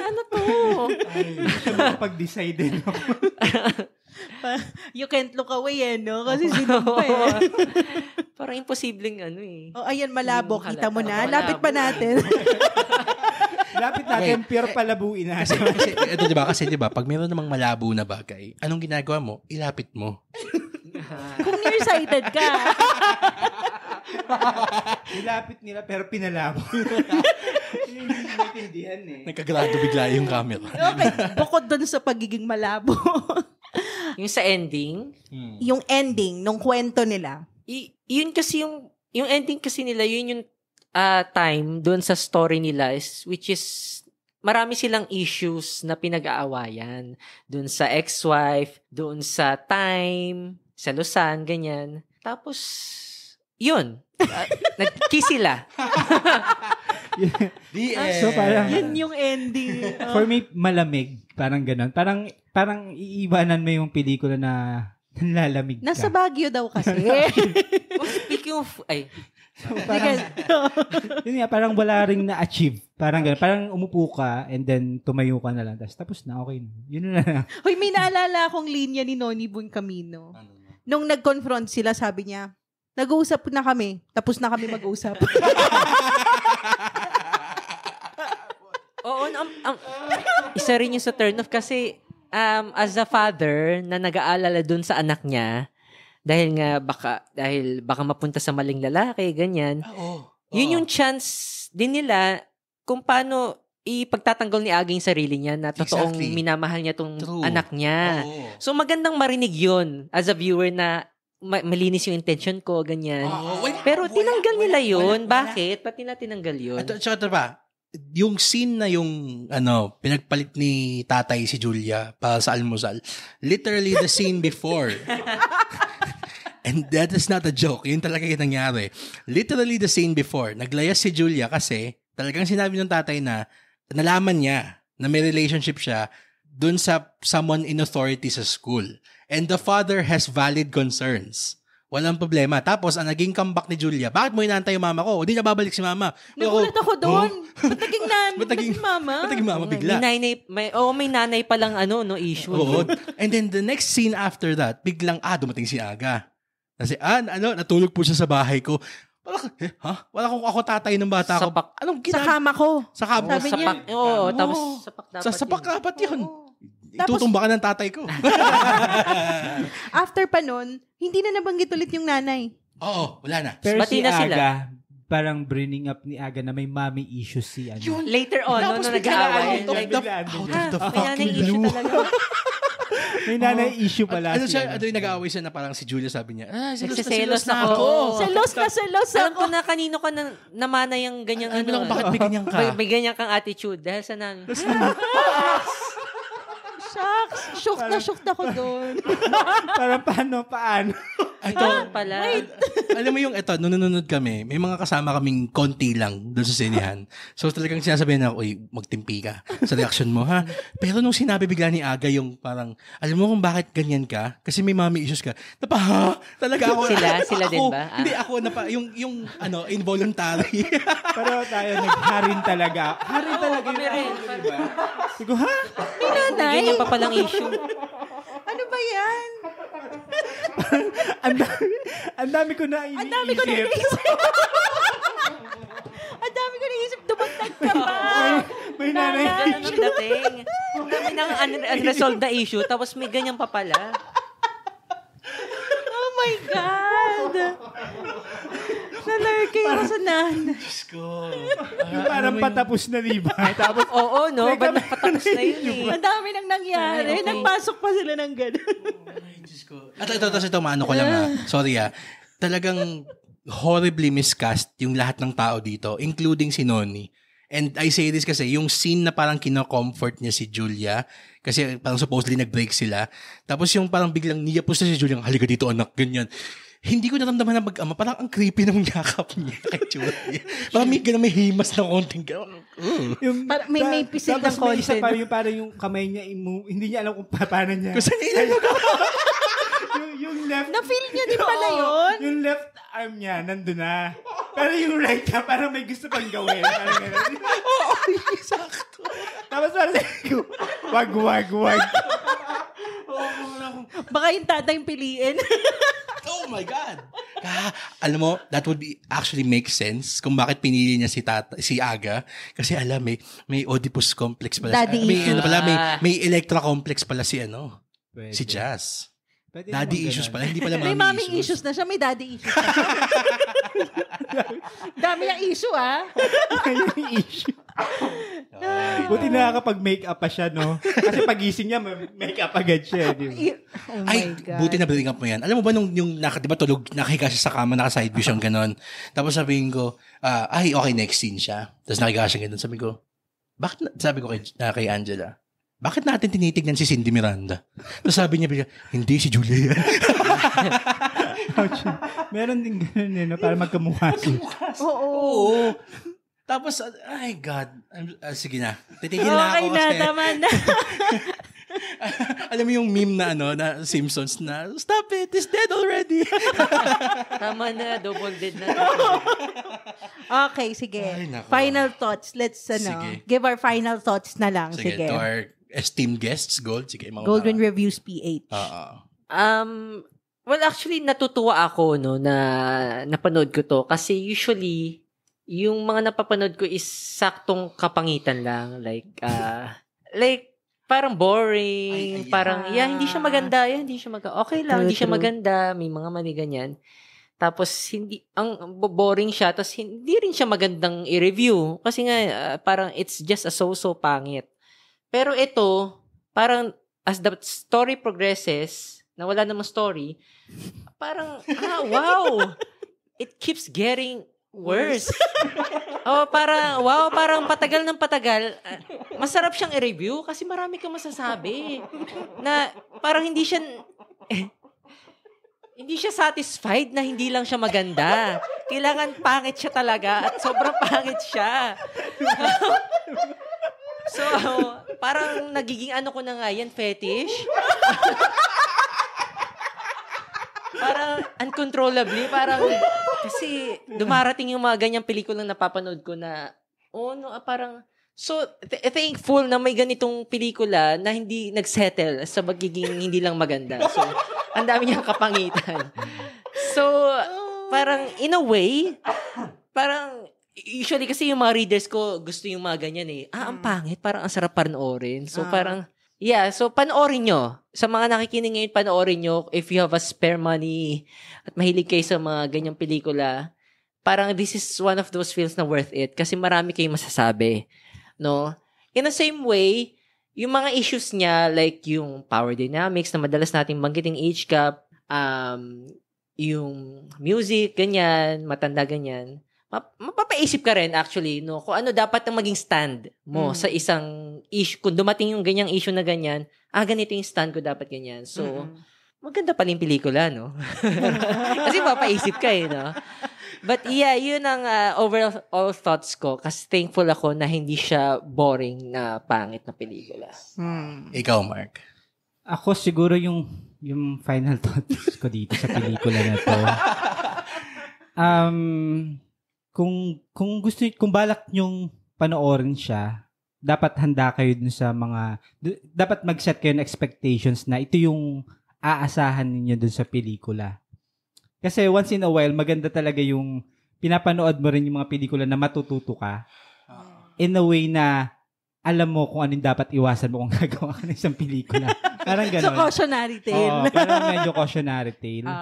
Ano to? Pag-decide din ako. You can't look away no? Kasi sinong pa Parang imposibleng ayan, malabo. Kita mo na. Lapit pa natin. Lapit natin, pure palabuin natin. Kasi diba, pag meron namang malabo na bagay, anong ginagawa mo? Ilapit mo. Kung nearsighted ka. Nilapit nila pero pinalabo. Hindi maintindihan Nagkagrado bigla yung camera. Okay, bukod doon sa pagiging malabo. Yung sa ending? Yung ending nung kwento nila. Yun kasi yung ending kasi nila, yun yung time doon sa story nila which is marami silang issues na pinag-aawayan. Doon sa ex-wife, doon sa time, sa Lusan, ganyan. Tapos, yun. Nag-kiss sila. So parang, yun yung ending. For me, malamig. Parang ganun. Parang iiwanan mo yung pelikula na lalamig ka. Nasa Baguio daw kasi. Speaking of, so, yun nga, parang wala ring na-achieve. Parang ganun. Parang umupo ka and then tumayo ka na lang. Tapos na, okay. Yun na lang. Hoy, may naalala akong linya ni Noni Buencamino. Nung nag-confront sila, sabi niya, nag-uusap na kami. Tapos na kami mag-usap. Oo, isa rin yung sa turn off kasi as a father na nag-aalala dun sa anak niya, dahil baka mapunta sa maling lalaki, ganyan. Yun yung chance din nila kung paano ipagtatanggol ni Aga yung sarili niya na totoong minamahal niya tong anak niya. So magandang marinig yun as a viewer na malinis yung intention ko, ganyan. Pero tinanggal nila yun. Bakit? Ba't nila tinanggal yun? At saka ba, yung scene na yung pinagpalit ni tatay si Julia para sa almusal, literally the scene before. And that is not a joke. Yun talaga yung nangyari. Literally the scene before. Naglayas si Julia kasi talagang sinabi ng tatay na nalaman niya na may relationship siya dun sa someone in authority sa school. And the father has valid concerns. Walang problema. Tapos, ang naging comeback ni Julia, bakit mo inaantay yung mama ko? Hindi na babalik si mama. Nagulat ako doon. Ba't naging mama? Ba't naging mama bigla? May nanay palang issue. Oo. And then the next scene after that, biglang, dumating si Aga. Kasi, natulog po siya sa bahay ko. Wala akong ako tatay ng bata ko. Anong sa kama ko. Sa kama. Sabi niya. Tapos sapak dapat. Sa sapak dapat yun. Itutumba ka ng tatay ko. After pa nun, hindi na nabanggit ulit yung nanay. Oo, wala na. Pero Bati si na sila. Aga, parang bringing up ni Aga na may mommy issues si ano. Later on, nag-aaway. Out of the fucking issue blue. talaga. May nanay issue pala. Ano yung nag-aaway siya na parang si Julia sabi niya, nagsiselos na ako. Selos ako. Alam ko na kanino ka namana yung ganyang Alam mo bakit may ganyan ka? May ganyan kang attitude dahil sa nanay. Shucks. Shocked ako doon. Parang paano? Ito, pala. Alam mo yung nanonood kami, may mga kasama kaming konti lang doon sa sinehan. So talagang sinasabihan na, magtimpi ka sa reaction mo, ha? Pero nung sinabi bigla ni Aga yung parang, alam mo kung bakit ganyan ka? Kasi may mommy issues ka. Talaga ako. Sila din ba? Hindi, ako yung involuntary. Pero tayo, nagharin talaga. Harin talaga yung diba? Sigo, ha? May nanay? Ganyan pa palang issue. Ano ba yan? Ang dami ko na iniisip. Ang dami ko naisip. Dumagdag ka pa. May nanay. Ganun ang dating. Ang dami ng unresolved na issue, tapos may ganyan pa pala. Oh my God. Nalarky ako sa nanay. Diyos ko. Yung parang patapos na, diba? Tapos, Oo, no? Ba't napatapos na yun eh? Ang dami nang nangyari. Okay. Nagpasok pa sila ng gano'n. Ay, Diyos ko. At ito, maano ko lang Sorry Talagang horribly miscast yung lahat ng tao dito, including si Noni. And I say this kasi yung scene na parang kino-comfort niya si Julia, kasi parang supposedly nag-break sila. Tapos yung parang biglang niyapos na si Julia, halika dito anak, ganyan. Hindi ko naramdaman na mag-ama. Parang ang creepy ng yakap niya kay Julia. Parang may himas na konting May pisil ng tapos may isa content. pa parang yung kamay niya, hindi niya alam kung paano niya. Kasi yung left. Na-feel niya din pala yun? Yung left arm niya, nandun na. Pero yung right niya, parang may gusto pang gawin. Parang gano'n. Oo, sakto. Tapos parang wag. Baka yung tatay yung piliin. Oh my God! Alam mo, that would actually make sense kung bakit pinili niya si Aga. Kasi may Oedipus complex pala. Daddy May Electra complex pala si Pwede. si Jazz. Pwede Daddy naman issues ganun. pala, hindi pala May mommy mommy issues na siya, may daddy issues na siya. Dami yung issue, Yung issue. Buti nakakapag-makeup pa siya, no? Kasi pagising niya, make-up agad siya. Di ba? Oh my God. Buti na bring up mo yan. Alam mo ba diba tulog, nakahiga siya sa kama, naka-side view siyang ganon. Tapos sabihin ko, okay, next scene siya. Tapos nakahiga siya ganon. Sabi ko kay Angela, bakit natin tinitignan si Cindy Miranda? Tapos sabi niya, hindi, si Julia yan. Meron din ganun no? Para magkamukha siya. Oo. Tapos, God. Sige na. Titigil na ako. Okay na, tama na. Alam mo yung meme na Simpsons na, stop it, it's dead already. Tama na, double dead na. Okay, sige. Ay, nako. Final thoughts. Let's, Sige. give our final thoughts na lang. Sige. To our esteemed guests, Gold. Sige, mga Golden Reviews PH. Well, actually, natutuwa ako, no, na napanood ko to. Kasi usually, yung mga napapanood ko is saktong kapangitan lang. Like, parang boring, parang, hindi siya maganda, okay lang, hindi siya maganda, may mga mali ganyan. Tapos, ang boring siya, tapos hindi rin siya magandang i-review. Kasi nga, parang it's just a so-so pangit. Pero ito, parang, as the story progresses, na wala namang story, parang, wow! It keeps getting worse. Parang patagal ng patagal. Masarap siyang i-review kasi marami kang masasabi. Na parang hindi siya satisfied na hindi lang siya maganda. Kailangan pangit siya talaga at sobrang pangit siya. So, parang nagiging ko na nga yan, fetish. Parang uncontrollably, parang kasi dumarating yung mga ganyang pelikulang napapanood ko na parang thankful na may ganitong pelikula na hindi nagsettle sa magiging hindi lang maganda. So, ang dami niyang kapangitan. So, parang in a way, parang usually kasi yung mga readers ko gusto yung mga ganyan ang pangit, parang ang sarap panoorin. So, parang so panoorin nyo. Sa mga nakikinig ngayon, panoorin nyo. If you have a spare money at mahilig kayo sa mga ganyang pelikula, parang this is one of those films na worth it kasi marami kayong masasabi. No? In the same way, yung mga issues niya, like yung power dynamics na madalas nating banggiting age gap, yung music, ganyan, matanda, ganyan, mapapaisip ka rin actually kung ano dapat ang maging stand mo sa isang issue. Kung dumating yung ganyang issue na ganyan, ganito yung stand ko, dapat ganyan. So, maganda pala yung pelikula, no? Kasi mapapaisip ka no? But yun ang overall thoughts ko kasi thankful ako na hindi siya boring na pangit na pelikula. Ikaw, Mark? Ako siguro yung final thoughts ko dito sa pelikula na to. Kung balak nyong panoorin siya, dapat handa kayo dun sa dapat mag-set kayo ng expectations na ito yung aasahan ninyo dun sa pelikula. Kasi once in a while, maganda talaga yung pinapanood mo rin yung mga pelikula na matututo ka in a way na alam mo kung anong dapat iwasan mo kung gagawa ka ng isang pelikula. Parang gano'n. So, cautionary tale. Parang medyo cautionary tale.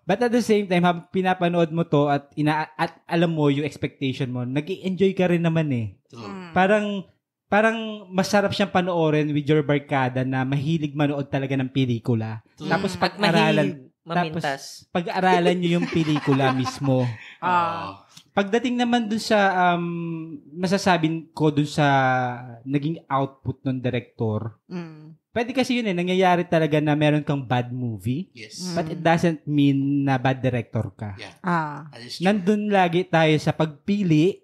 But at the same time, habang pinapanood mo to at alam mo yung expectation mo, nag-i-enjoy ka rin naman Parang masarap siyang panoorin with your barkada na mahilig manood talaga ng pelikula. Tapos pag-aralan nyo yung pelikula mismo. Pagdating naman dun sa masasabi ko dun sa naging output ng director, pwede kasi yun nangyayari talaga na meron kang bad movie. Yes. But it doesn't mean na bad director ka. Yeah. Nandun lagi tayo sa pagpili,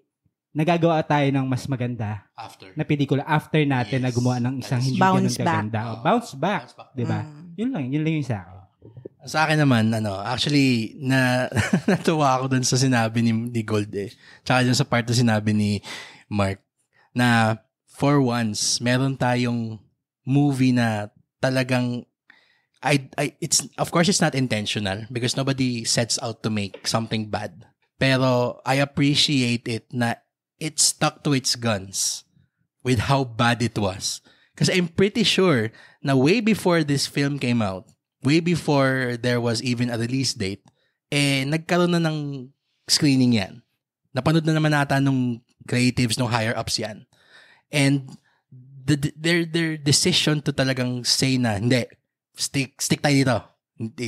nagagawa tayo ng mas maganda na pelikula after natin na gumawa ng isang hindi ganun kaganda. Bounce back. Diba? Yun lang yung sa akin. Sa akin naman, actually, natuwa ako dun sa sinabi ni Gold Tsaka dun sa part na sinabi ni Mark na for once, meron tayong movie na talagang it's of course it's not intentional because nobody sets out to make something bad. Pero I appreciate it na it stuck to its guns with how bad it was. Kasi I'm pretty sure na way before this film came out, way before there was even a release date, nagkaroon na ng screening yan. Napanood na naman nata nung creatives, nung higher-ups yan. And their decision to talagang say na, hindi, stick tayo dito.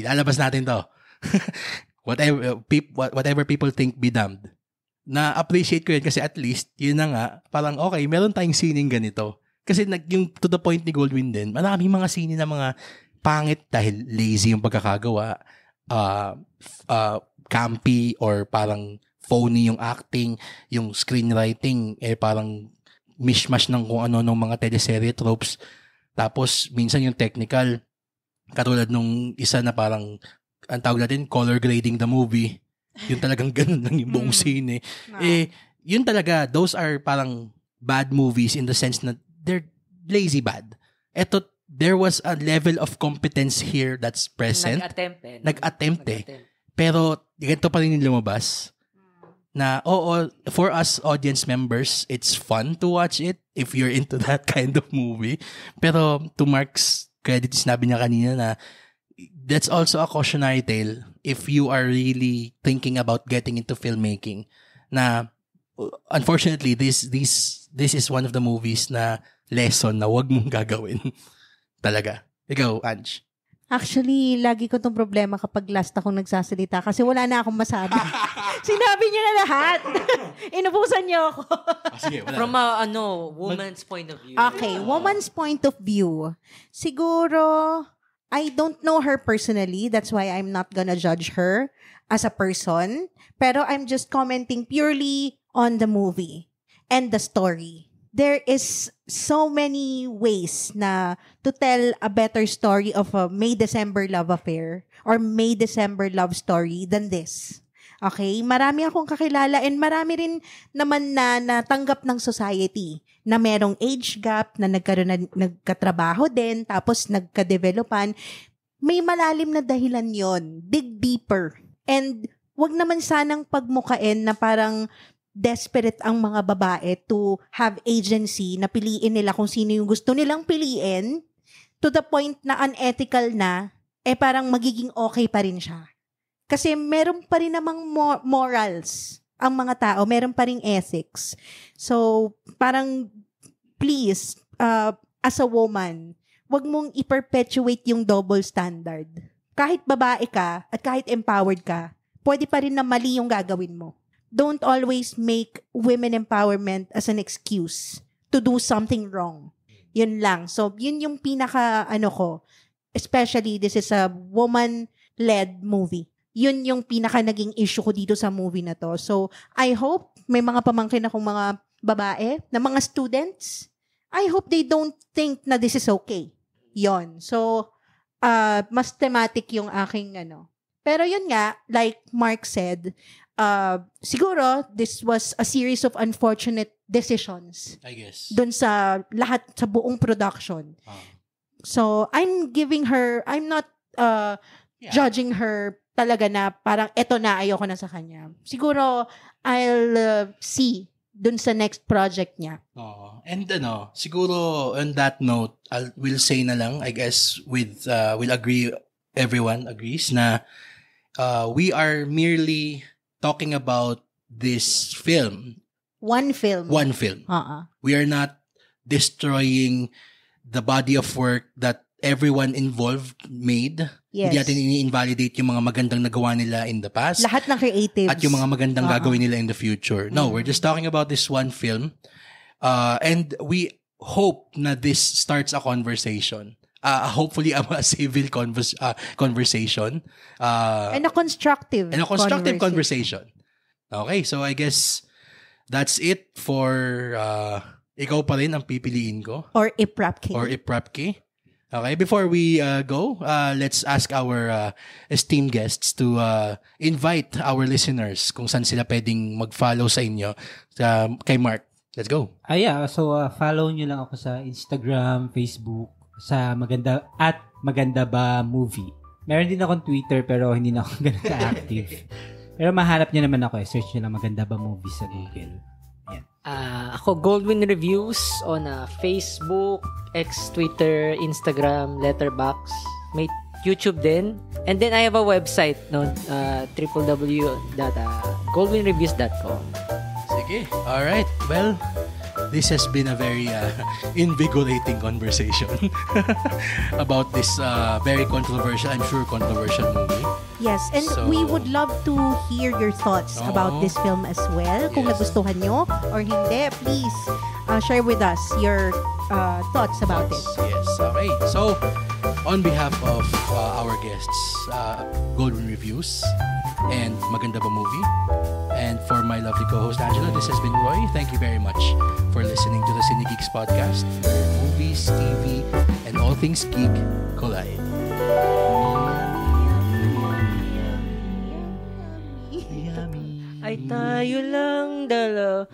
Lalabas natin to. Whatever people think, be damned. Na-appreciate ko yun kasi at least, yun na nga, parang okay, meron tayong sining ganito. Kasi yung to the point ni Goldwyn din, maraming mga sine na mga pangit dahil lazy yung pagkakagawa, campy or parang phony yung acting, yung screenwriting, parang mishmash ng kung ano ng mga teleserye tropes. Tapos, minsan yung technical, katulad nung isa na parang, ang tawag natin, color grading the movie. Yung talagang ganun lang yung buong scene. Yun talaga, those are parang bad movies in the sense na they're lazy bad. Eto, there was a level of competence here that's present. Nag-attempt. Pero, ganito pa rin yung lumabas. na for us audience members, it's fun to watch it if you're into that kind of movie. Pero to Mark's credit, sinabi niya kanina na that's also a cautionary tale if you are really thinking about getting into filmmaking. Na unfortunately, this is one of the movies na lesson na wag mong gagawin. Talaga. Ikaw, Ange. Actually, lagi ko tong problema kapag last akong nagsasalita kasi wala na akong masabi. Sinabi niyo na lahat. Inubusan niyo ako. Sige, wala. From a woman's point of view. Okay, woman's point of view. Siguro, I don't know her personally. That's why I'm not gonna judge her as a person. Pero I'm just commenting purely on the movie and the story. There is so many ways na to tell a better story of a May-December love affair or May-December love story than this. Okay? Marami akong kakilala and marami rin naman na natanggap ng society na merong age gap, na nagkatrabaho din, tapos nagka-developan. May malalim na dahilan yon. Dig deeper. And wag naman sanang pagmukain na parang desperate ang mga babae to have agency na piliin nila kung sino yung gusto nilang piliin to the point na unethical na, parang magiging okay pa rin siya. Kasi meron pa rin namang morals ang mga tao, meron pa rin ethics. So, parang please, as a woman, wag mong i-perpetuate yung double standard. Kahit babae ka at kahit empowered ka, pwede pa rin na mali yung gagawin mo. Don't always make women empowerment as an excuse to do something wrong. Yun lang. So, yun yung pinaka, ko, especially this is a woman-led movie. Yun yung pinaka naging issue ko dito sa movie na to. So, I hope may mga pamangkin akong mga babae, na mga students, I hope they don't think na this is okay. Yon. So, mas thematic yung aking, Pero yun nga, like Mark said, siguro, this was a series of unfortunate decisions. I guess. Dun sa lahat, sa buong production. So, I'm not judging her talaga na parang eto na, ayoko na sa kanya. Siguro, I'll see dun sa next project niya. And siguro on that note, we'll say na lang, I guess, we'll agree, everyone agrees na we are merely talking about this film. One film. We are not destroying the body of work that everyone involved made. Yes. Hindi natin ini-invalidate yung mga magandang nagawa nila in the past. Lahat ng creatives. At yung mga magandang gagawin nila in the future. No, we're just talking about this one film. And we hope na this starts a conversation. Hopefully a civil conversation. And a constructive conversation. Okay, so I guess that's it for ikaw pa rin ang pipiliin ko. Or Iprapki. Okay, before we go, let's ask our esteemed guests to invite our listeners kung saan sila pwedeng mag-follow sa inyo. Kay Mark, let's go. So follow nyo lang ako sa Instagram, Facebook, sa Maganda Ba Movie. Meron din akong Twitter pero hindi na ako ganun ka-active. Pero mahanap nyo naman ako. Search nyo lang Maganda Ba Movie sa Google. Yan. Ako Goldwyn Reviews on Facebook, X, Twitter, Instagram, Letterboxd. May YouTube din. And then I have a website www.goldwynreviews.com. Sige. Alright. Well, this has been a very invigorating conversation about this very controversial, I'm sure controversial movie. Yes, and we would love to hear your thoughts about this film as well. Kung nagustuhan nyo or hindi, please share with us your thoughts about it. Yes, okay. So, on behalf of our guests, Goldwyn Reviews and Maganda Ba Movie, and for my lovely co-host Angela, this has been Roy. Thank you very much for listening to the Cine Geeks podcast, where movies, TV, and all things geek collide. Ay tayo lang dalawa.